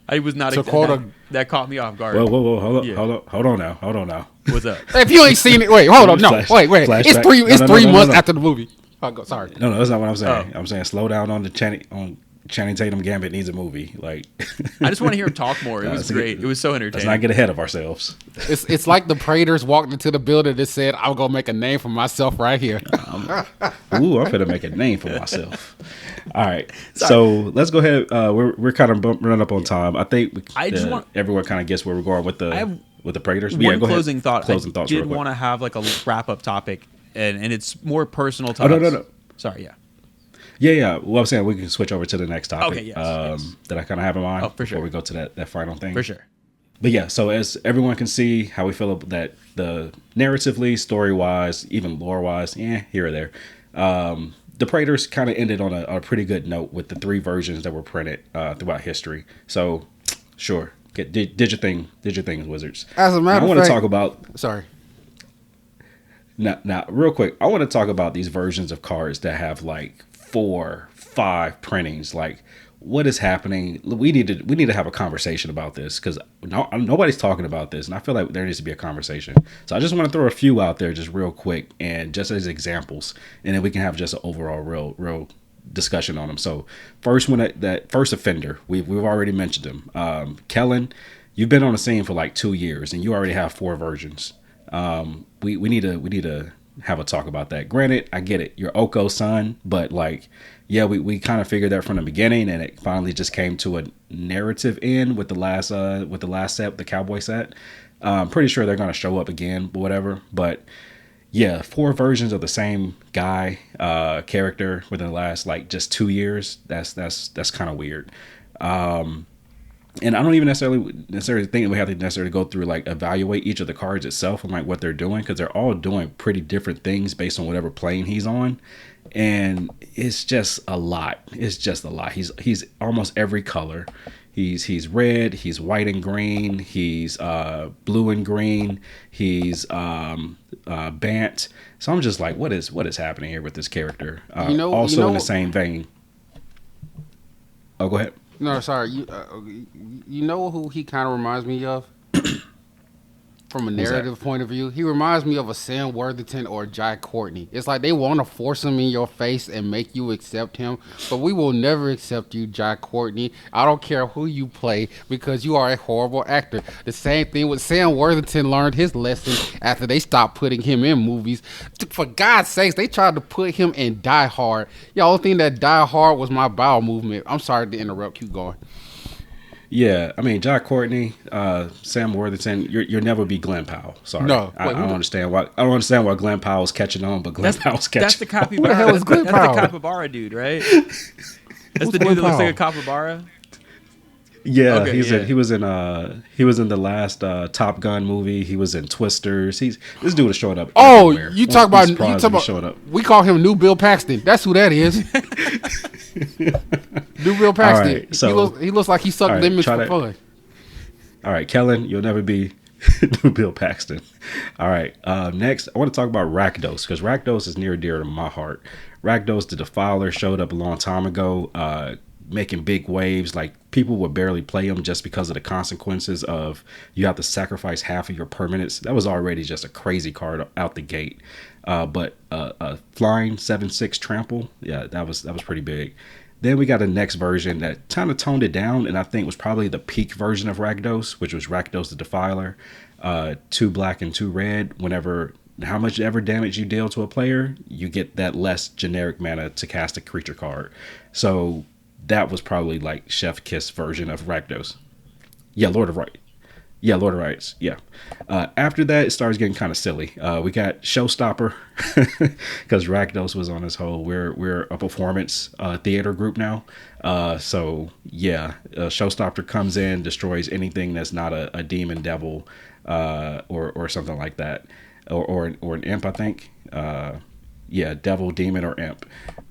I was not that caught me off guard. Whoa, hold on now. What's up? If you ain't seen it, wait, hold on. No, wait. It's 3 months after the movie. Oh, sorry. No, that's not what I'm saying. I'm saying slow down on the Channing Channing Tatum Gambit needs a movie. Like, I just want to hear him talk more. It was great. It was so entertaining. Let's not get ahead of ourselves. It's like the Praetors walked into the building and said, "I'm gonna make a name for myself right here." I'm gonna make a name for myself. All right, so let's go ahead. We're kind of running up on time. I think everyone kind of gets where we're going with the Praetors. One closing thought. Closing thoughts. I did want to have like a wrap up topic, and it's more personal to us. No. Sorry, yeah. Yeah. Well, I'm saying we can switch over to the next topic. Okay, yes. That I kind of have in mind for sure. Before we go to that final thing. For sure. But yeah, so as everyone can see how we feel that the narratively, story-wise, even lore-wise, here or there, the Praetors kind of ended on a pretty good note with the 3 versions that were printed throughout history. So, sure, did your thing, Wizards. As a matter of fact, I want to talk about. Sorry. Now, real quick, I want to talk about these versions of cards that have like 4, 5 printings. Like, what is happening? We need to have a conversation about this because nobody's talking about this, and I feel like there needs to be a conversation. So I just want to throw a few out there, just real quick, and just as examples, and then we can have just an overall real discussion on them. So first one, that first offender, we've already mentioned him, Kellen. You've been on the scene for like 2 years, and you already have 4 versions. We need to have a talk about that. Granted, I get it. You're Oko's son, but like, yeah, we kind of figured that from the beginning, and it finally just came to a narrative end with the last set, the cowboy set. I'm pretty sure they're gonna show up again, but whatever. But yeah, 4 versions of the same guy, character within the last like just 2 years. That's kind of weird. And I don't even necessarily think that we have to necessarily go through like evaluate each of the cards itself and like what they're doing, because they're all doing pretty different things based on whatever plane he's on, and it's just a lot. He's almost every color. He's red. He's white and green. He's blue and green. He's Bant. So I'm just like, what is happening here with this character? In the same vein. Oh, go ahead. No, sorry. You know who he kind of reminds me of? From a narrative point of view, he reminds me of a Sam Worthington or a Jai Courtney. It's like they want to force him in your face and make you accept him, but we will never accept you, Jai Courtney. I don't care who you play because you are a horrible actor. The same thing with Sam Worthington learned his lesson after they stopped putting him in movies. For God's sakes, they tried to put him in Die Hard. Y'all think that Die Hard was my bowel movement. I'm sorry to interrupt. Keep going. Yeah, I mean, Jai Courtney, Sam Worthington, you'll never be Glenn Powell. Sorry, no, I don't understand why. I don't understand why Glenn Powell's catching on, but Powell's catching. That's the capybara. Who the hell is Glenn Powell? That's the capybara dude, right? That's the dude that looks like a capybara. Yeah, okay, he was in the last Top Gun movie. He was in Twisters. This dude is showing up. Oh, everywhere. you talk about showing up. We call him New Bill Paxton. That's who that is. New Bill Paxton. Right, so, he looks like he sucked lemons for fun. All right, Kellen, you'll never be New Bill Paxton. All right, next I want to talk about Rakdos, because Rakdos is near and dear to my heart. Rakdos the Defiler showed up a long time ago, making big waves. Like, people would barely play him just because of the consequences of you have to sacrifice half of your permanents. That was already just a crazy card out the gate. But a flying 7/6 trample, yeah, that was pretty big. Then we got a next version that kind of toned it down, and I think was probably the peak version of Rakdos, which was Rakdos the Defiler. 2 black and 2 red. How much ever damage you deal to a player, you get that less generic mana to cast a creature card. So that was probably like Chef Kiss version of Rakdos. Yeah, Lord of Rights. Yeah. After that, it starts getting kind of silly. We got Showstopper, because Rakdos was on this whole we're a performance theater group now. So yeah, Showstopper comes in, destroys anything that's not a demon, devil, or something like that, or an imp, I think. Yeah, devil, demon, or imp.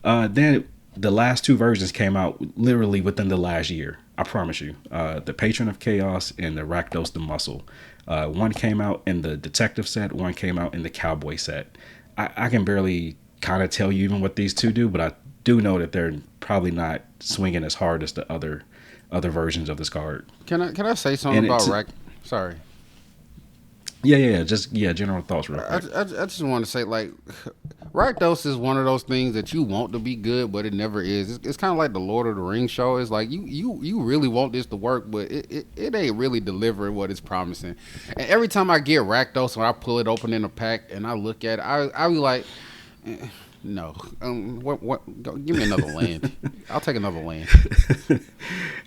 Then the last 2 versions came out literally within the last year. I promise you. The Patron of Chaos and the Rakdos the Muscle. One came out in the Detective set. One came out in the Cowboy set. I can barely kind of tell you even what these 2 do, but I do know that they're probably not swinging as hard as the other versions of this card. Can I say something about Sorry. Yeah. Just general thoughts real quick. I just want to say, like, Rakdos is one of those things that you want to be good, but it never is. It's kind of like the Lord of the Rings show. It's like you really want this to work, but it ain't really delivering what it's promising. And every time I get Rakdos, when I pull it open in a pack and I look at it, I be like, no. Go, give me another land. I'll take another land.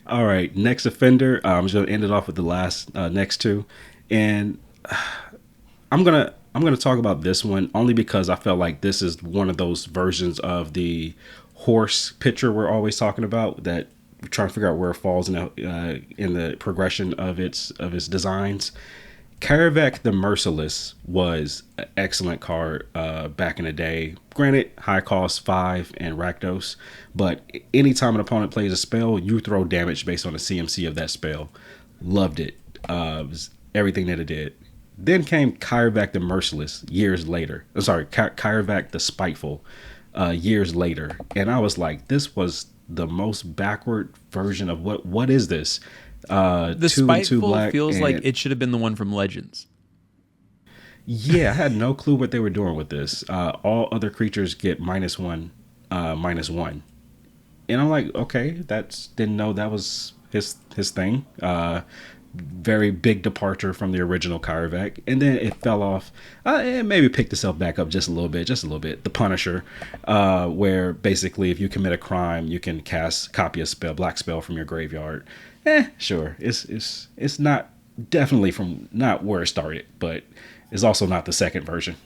All right, next offender. I'm just gonna end it off with the last next two, and I'm gonna talk about this one only because I felt like this is one of those versions of the horse picture we're always talking about, that we're trying to figure out where it falls in the progression of its designs. Karavek the Merciless was an excellent card back in the day. Granted, high cost 5 and Rakdos, but anytime an opponent plays a spell, you throw damage based on the CMC of that spell. Loved it. It was everything that it did. Then came Karavek the Merciless years later. Karavek the Spiteful years later. And I was like, this was the most backward version of what is this? The Spiteful feels like it should have been the one from Legends. Yeah, I had no clue what they were doing with this. All other creatures get -1, -1. And I'm like, okay, didn't know that was his thing. Very big departure from the original Karavek. And then it fell off. It maybe picked itself back up just a little bit. The Punisher, where basically if you commit a crime, you can copy a spell, black spell from your graveyard. Sure. It's not definitely from not where it started, but it's also not the second version.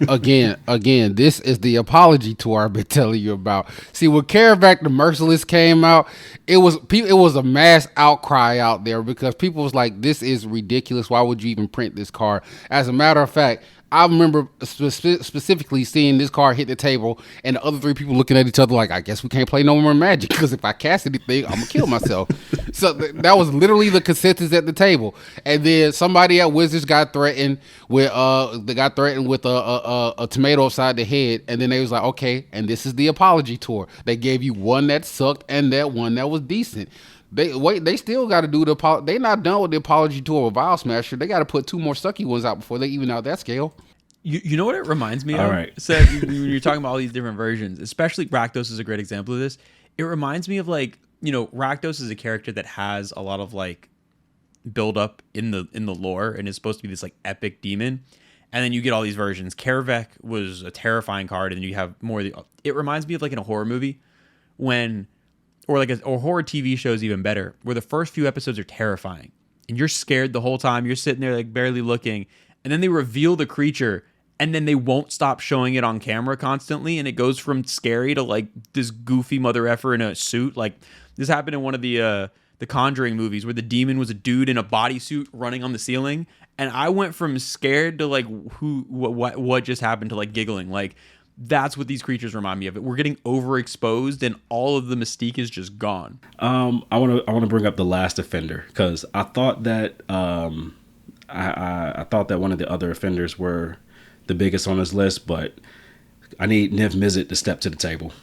again, this is the apology tour I've been telling you about. See, when Karavek the Merciless came out, it was a mass outcry out there because people was like, this is ridiculous. Why would you even print this card? As a matter of fact, I remember specifically seeing this card hit the table and the other 3 people looking at each other like, I guess we can't play no more Magic because if I cast anything, I'm going to kill myself. So that was literally the consensus at the table. And then somebody at Wizards got threatened with a tomato upside the head. And then they was like, okay, and this is the apology tour. They gave you one that sucked and that one that was decent. They still got to do the. They not done with the apology tour with Vial Smasher. They got to put 2 more sucky ones out before they even out that scale. You know what it reminds me of? All right. So when you're talking about all these different versions, especially Rakdos is a great example of this. It reminds me of Rakdos is a character that has a lot of build up in the lore and is supposed to be this epic demon. And then you get all these versions. Karavek was a terrifying card, and then you have more of the. It reminds me of in a horror movie when. Or or horror TV shows even better, where the first few episodes are terrifying and you're scared the whole time. You're sitting there barely looking, and then they reveal the creature, and then they won't stop showing it on camera constantly, and it goes from scary to this goofy mother effer in a suit. This happened in one of the Conjuring movies where the demon was a dude in a bodysuit running on the ceiling, and I went from scared to what just happened to giggling. That's what these creatures remind me of. We're getting overexposed, and all of the mystique is just gone. I want to bring up the last offender because I thought that I thought that one of the other offenders were the biggest on this list, but I need Niv Mizzet to step to the table.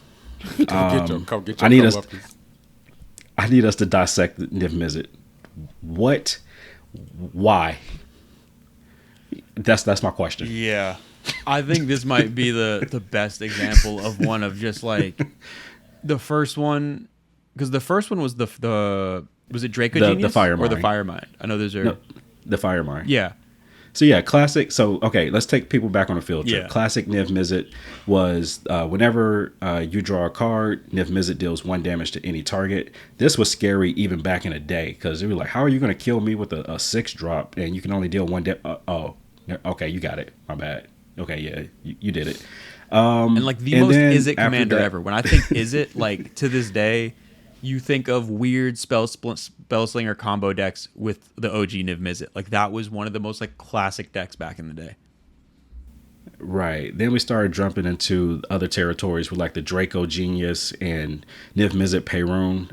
I need us to dissect Niv Mizzet. What? Why? That's my question. Yeah. I think this might be the best example of one of just the first one, because the first one was was it Draco Genius? The Fire or the Fire Mind? I know those are the Fire Mind. Yeah. So yeah, classic. So okay, let's take people back on a field trip. Yeah. Classic Niv Mizzet was whenever you draw a card, Niv Mizzet deals 1 damage to any target. This was scary even back in the day because they were like, "How are you going to kill me with a 6-drop and you can only deal 1 damage?" Okay, you got it. My bad. Okay, yeah, you did it. And the most Izzet commander ever. When I think Izzet, to this day, you think of weird spellslinger combo decks with the OG Niv Mizzet. That was one of the most classic decks back in the day. Right. Then we started jumping into other territories with the Draco Genius and Niv Mizzet Perun.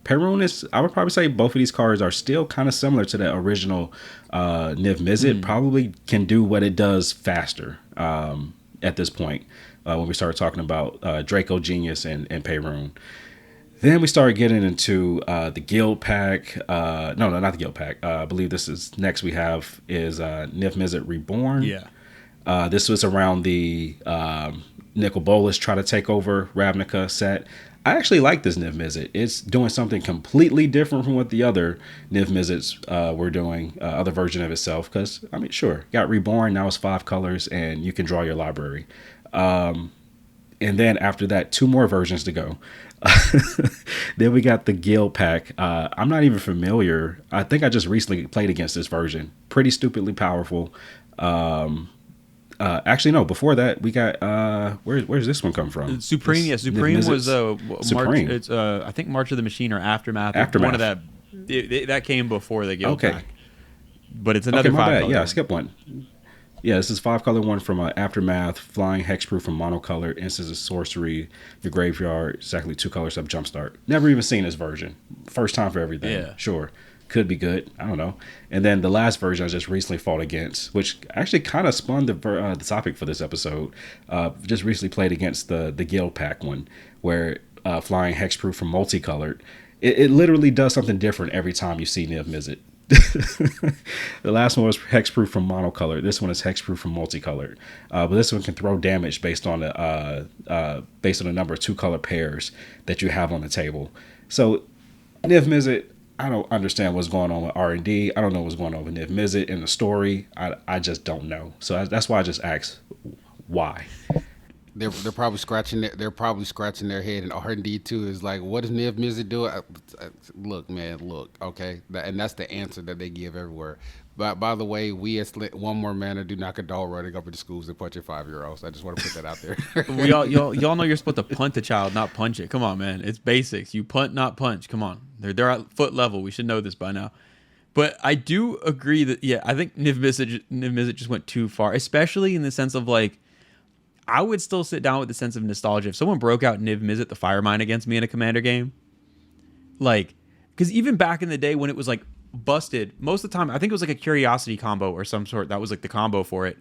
Perun is, I would probably say both of these cards are still kind of similar to the original Niv Mizzet. Probably can do what it does faster at this point when we started talking about Draco Genius and Perun. Then we started getting into the Guild Pack. No, not the Guild Pack. I believe this is next we have is Niv Mizzet Reborn. Yeah. This was around the Nicol Bolas try to take over Ravnica set. I actually like this Niv Mizzet. It's doing something completely different from what the other Niv Mizzets were doing, other version of itself. Because, I mean, sure, got Reborn, now it's 5 colors, and you can draw your library. And then after that, 2 more versions to go. Then we got the Guild pack. I'm not even familiar. I think I just recently played against this version. Pretty stupidly powerful. Actually, no. Before that, we got where's this one come from? Supreme. Yeah, Supreme was Supreme. March. It's I think March of the Machine or Aftermath. Aftermath. One of that. That came before the Guild Okay. pack. But it's another Okay, my 5 bad. color Yeah, I one. skipped one. Yeah, this is 5 color one from Aftermath, flying hexproof from monocolor, instance of sorcery, your graveyard, exactly 2 colors of jumpstart. Never even seen this version. First time for everything. Yeah. Sure. Could be good. I don't know. And then the last version I just recently fought against, which actually kind of spun the topic for this episode. Just recently played against the Guild pack one, where flying hexproof from multicolored. It literally does something different every time you see Niv Mizzet. The last one was hexproof from monocolor. This one is hexproof from multicolored. But this one can throw damage based on the number of 2 color pairs that you have on the table. So Niv Mizzet, I don't understand what's going on with R&D. I don't know what's going on with Niv Mizzet in the story. I just don't know. So that's why I just asked why. They're probably scratching their head, and R&D too is like, what does Niv Mizzet do? Look, man, look, okay, and that's the answer that they give everywhere. But by the way, we at One More Mana do not condone running up into schools and punching 5-year-olds. I just want to put that out there. Y'all know you're supposed to punt the child, not punch it. Come on, man, it's basics. You punt, not punch. Come on, they're at foot level. We should know this by now. But I do agree that I think Niv Mizzet just went too far, especially in the sense of like, I would still sit down with the sense of nostalgia. If someone broke out Niv Mizzet the Firemind against me in a Commander game, like, because even back in the day when it was like busted, most of the time I think it was like a Curiosity combo or some sort that was like the combo for it,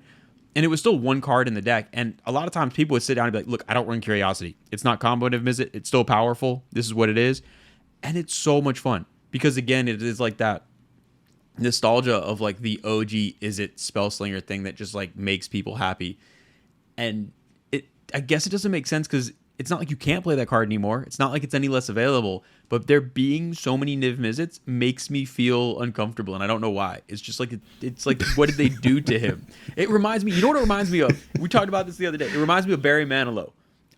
and it was still 1 card in the deck. And a lot of times people would sit down and be like, "Look, I don't run Curiosity. It's not combo Niv Mizzet. It's still powerful. This is what it is," and it's so much fun because again, it is like that nostalgia of like the OG Is It Spellslinger thing that just like makes people happy. And I guess it doesn't make sense because it's not like you can't play that card anymore. It's not like it's any less available. But there being so many Niv Mizzets makes me feel uncomfortable, and I don't know why. It's just like it's like, what did they do to him? It reminds me. You know what it reminds me of? We talked about this the other day. It reminds me of Barry Manilow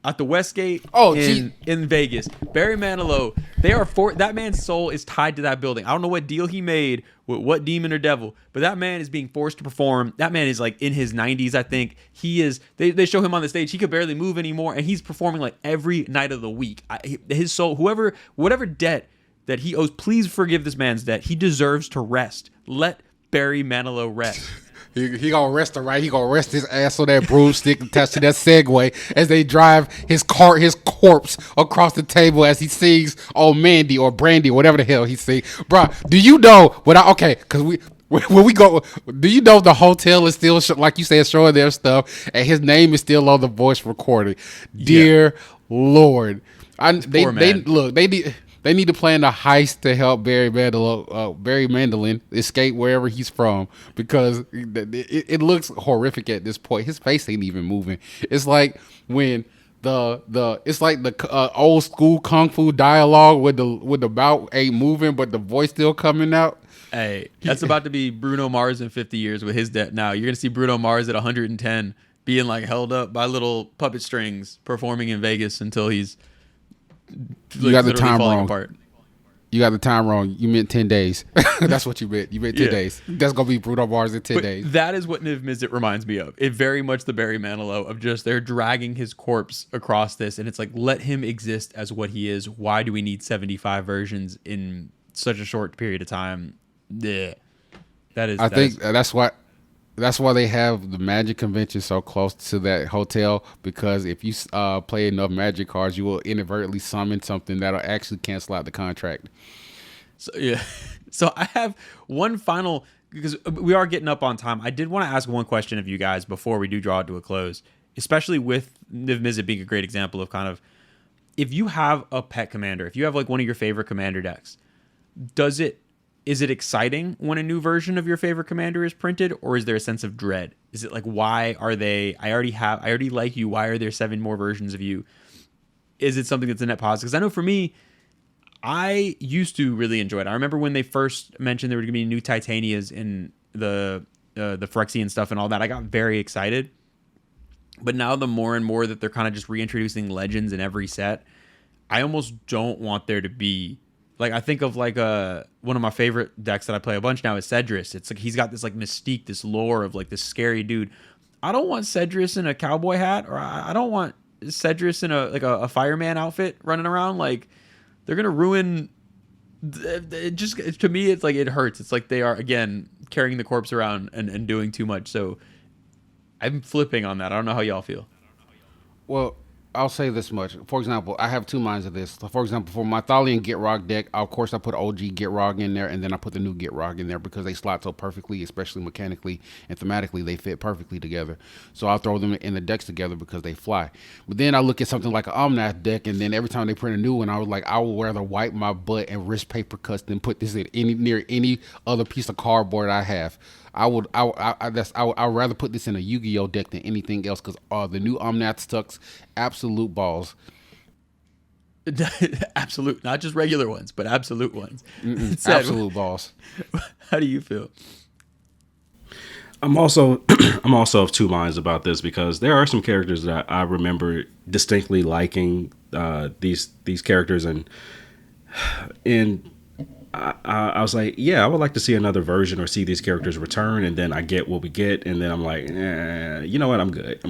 at the Westgate in Vegas. Barry Manilow. That man's soul is tied to that building. I don't know what deal he made with what demon or devil, but that man is being forced to perform. That man is like in his 90s, I think. He is. They show him on the stage. He could barely move anymore, and he's performing like every night of the week. His soul, whatever debt that he owes, please forgive this man's debt. He deserves to rest. Let Barry Manilow rest. He gonna rest right. He gonna rest his ass on that broomstick attached to that Segway as they drive his corpse across the table as he sings "Oh Mandy" or "Brandy," whatever the hell he sings. Bro, do you know what? Because when we go, do you know the hotel is still like you said showing their stuff, and his name is still on the voice recording. Dear Lord, They need to plan a heist to help Barry Mandolin escape wherever he's from, because it looks horrific at this point. His face ain't even moving. It's like when it's like the old school kung fu dialogue with the mouth ain't moving, but the voice still coming out. Hey, that's about to be Bruno Mars in 50 years with his debt. Now you're gonna see Bruno Mars at 110 being like held up by little puppet strings performing in Vegas until he's. You got the time wrong. Apart. You got the time wrong. You meant 10 days. That's what you meant. You meant 10 days. That's going to be Bruno Mars in 10 days. That is what Niv Mizzet reminds me of. It very much the Barry Manilow of just they're dragging his corpse across this. And it's like, let him exist as what he is. Why do we need 75 versions in such a short period of time? Yeah. I think that's why they have the Magic convention so close to that hotel, because if you play enough Magic cards, you will inadvertently summon something that'll actually cancel out the contract. So yeah. So I have one final, because we are getting up on time. I did want to ask one question of you guys before we do draw it to a close, especially with Niv Mizzet being a great example of kind of, if you have a pet commander, if you have like one of your favorite commander decks, does it is it exciting when a new version of your favorite commander is printed, or is there a sense of dread? Is it like, why are they? I already like you. Why are there 7 more versions of you? Is it something that's a net positive? Because I know for me, I used to really enjoy it. I remember when they first mentioned there were going to be new Titanias in the Phyrexian stuff and all that. I got very excited. But now the more and more that they're kind of just reintroducing legends in every set, I almost don't want there to be, like, I think of like one of my favorite decks that I play a bunch now is Cedrus. It's like he's got this like mystique, this lore of like this scary dude. I don't want Cedrus in a cowboy hat, or I don't want Cedrus in a fireman outfit running around. Like, they're gonna ruin. It just, to me, it's like, it hurts. It's like they are, again, carrying the corpse around and doing too much. So I'm flipping on that. I don't know how y'all feel. Well, I'll say this much. For example, I have 2 minds of this. So for example, for my Thalian Gitrog deck, of course I put OG Gitrog in there, and then I put the new Gitrog in there because they slot so perfectly, especially mechanically and thematically, they fit perfectly together. So I'll throw them in the decks together because they fly. But then I look at something like an Omnath deck, and then every time they print a new one, I was like, I would rather wipe my butt and risk paper cuts than put this in near any other piece of cardboard I have. I'd rather put this in a Yu-Gi-Oh deck than anything else, because the new Omnath sucks absolute balls. Absolute, not just regular ones, but absolute ones. Absolute balls. How do you feel? I'm also of 2 minds about this, because there are some characters that I remember distinctly liking these characters, and I was like, yeah, I would like to see another version or see these characters return, and then I get what we get, and then I'm like, you know what, I'm good.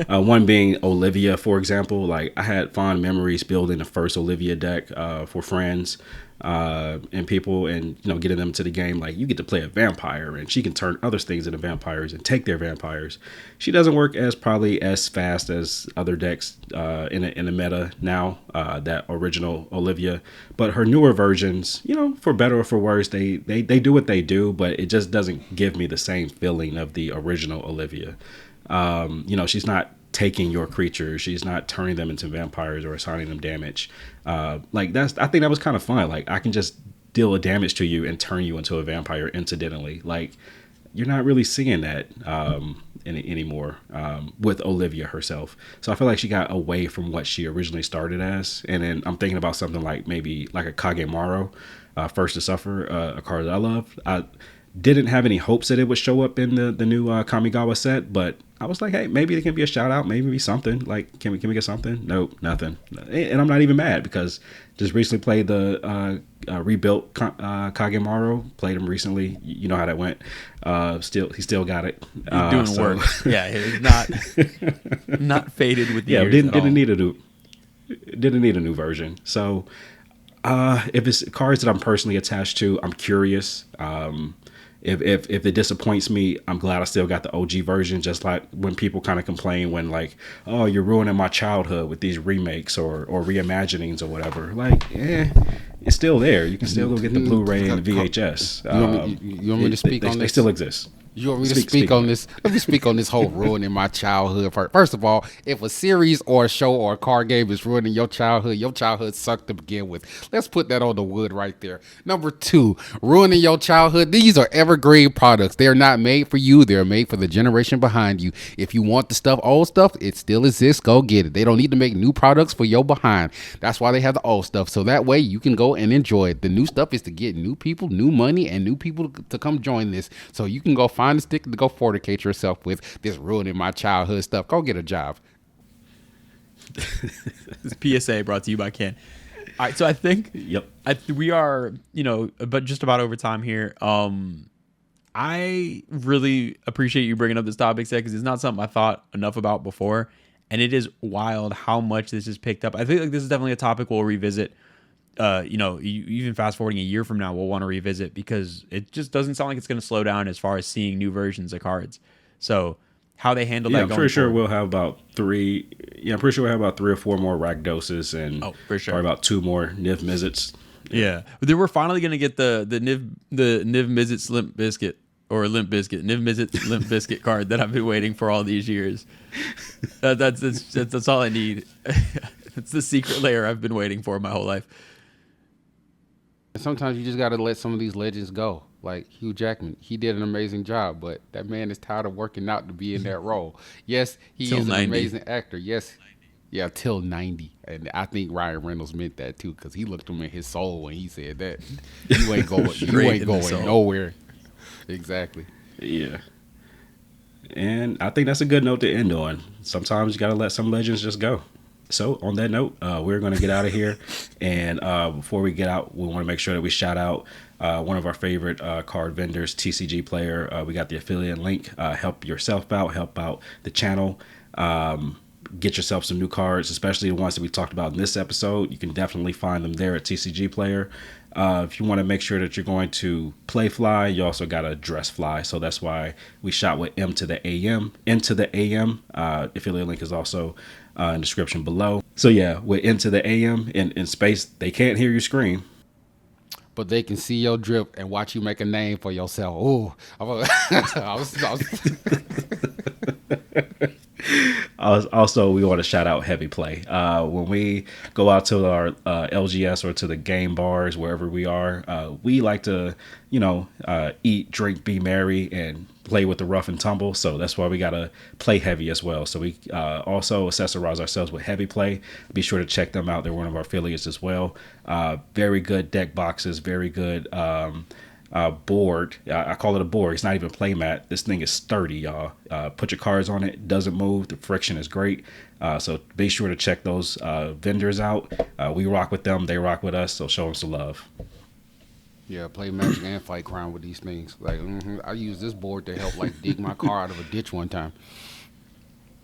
One being Olivia, for example. Like, I had fond memories building the first Olivia deck for friends and people, and getting them to the game. Like, you get to play a vampire, and she can turn other things into vampires and take their vampires. She doesn't work probably as fast as other decks in the meta now, that original Olivia, but her newer versions, for better or for worse, they do what they do, but it just doesn't give me the same feeling of the original Olivia. She's not taking your creatures, she's not turning them into vampires or assigning them damage. I think that was kind of fun. Like, I can just deal a damage to you and turn you into a vampire incidentally. Like, you're not really seeing that anymore with Olivia herself. So I feel like she got away from what she originally started as. And then I'm thinking about something like maybe like a Kagemaru, First to Suffer, a card that I love. I didn't have any hopes that it would show up in the new Kamigawa set, but I was like, hey, maybe it can be a shout out, maybe something. Like, can we get something? Nope, nothing. And I'm not even mad, because just recently played the rebuilt Kagemaru. Played him recently. You know how that went. He still got it. He's doing work. Yeah, it's not faded with the years didn't need a new version. So if it's cards that I'm personally attached to, I'm curious. If it disappoints me, I'm glad I still got the OG version. Just like when people kind of complain when, like, oh, you're ruining my childhood with these remakes or reimaginings or whatever. Like, it's still there. You can still go get the Blu-ray and the VHS. You want me to speak on this? They still exist. You want me to speak on this? Let me speak on this whole ruining my childhood. First of all, if a series or a show or a card game is ruining your childhood sucked to begin with. Let's put that on the wood right there. Number 2, ruining your childhood. These are evergreen products. They are not made for you. They're made for the generation behind you. If you want the old stuff, it still exists. Go get it. They don't need to make new products for your behind. That's why they have the old stuff. So that way you can go and enjoy it. The new stuff is to get new people, new money, and new people to come join this. So you can go find a stick to go fornicate yourself with. This ruining my childhood stuff. Go get a job. This PSA brought to you by Ken. All right, so I think we are, but just about over time here. I really appreciate you bringing up this topic, because it's not something I thought enough about before, and it is wild how much this has picked up. I think like this is definitely a topic we'll revisit. Even fast forwarding a year from now, we'll want to revisit, because it just doesn't sound like it's going to slow down as far as seeing new versions of cards. So how they handle that. I'm pretty sure we'll have about 3. Yeah, I'm pretty sure we'll have about 3 or 4 more Rakdoses and for sure, probably about 2 more Niv Mizzets. Yeah, but then we're finally going to get the Niv Mizzet Limp Biscuit or Limp Biscuit, Niv Mizzet Limp Biscuit card that I've been waiting for all these years. That's all I need. It's the secret layer I've been waiting for my whole life. sometimes you just got to let some of these legends go. Like Hugh Jackman, he did an amazing job, but that man is tired of working out to be in that role. Yes, he Till is 90. an amazing actor. Yes, yeah, till 90. And I think Ryan Reynolds meant that too, because he looked him in his soul when he said that. You ain't going, nowhere. Exactly. Yeah. And I think that's a good note to end on. Sometimes you got to let some legends just go. So on that note, we're going to get out of here. And before we get out, we want to make sure that we shout out one of our favorite card vendors, TCG Player. We got the affiliate link. Help yourself out. Help out the channel. Get yourself some new cards, especially the ones that we talked about in this episode. You can definitely find them there at TCG Player. If you want to make sure that you're going to play fly, you also got to dress fly. So that's why we shot with M to the AM. Into the AM. Affiliate link is also in the description below. So yeah, with Into the AM in space, they can't hear you scream. But they can see your drip and watch you make a name for yourself. Oh, Also, we want to shout out Heavy Play. When we go out to our LGS or to the game bars, wherever we are, we like to, eat, drink, be merry, and play with the rough and tumble. So that's why we got to play heavy as well. So we also accessorize ourselves with Heavy Play. Be sure to check them out. They're one of our affiliates as well. Very good deck boxes, very good board. I call it a board. It's not even play mat. This thing is sturdy, y'all. Put your cards on it. Doesn't move. The friction is great. So be sure to check those vendors out. We rock with them. They rock with us. So show them some love. Yeah, play Magic and fight crime with these things. Like I used this board to help dig my car out of a ditch one time.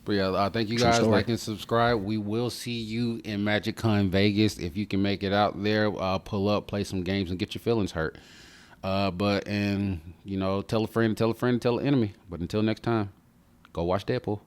But yeah, thank you guys. Like and subscribe. We will see you in MagicCon Vegas. If you can make it out there, pull up, play some games, and get your feelings hurt. Tell a friend, tell a friend, tell an enemy. But until next time, go watch Deadpool.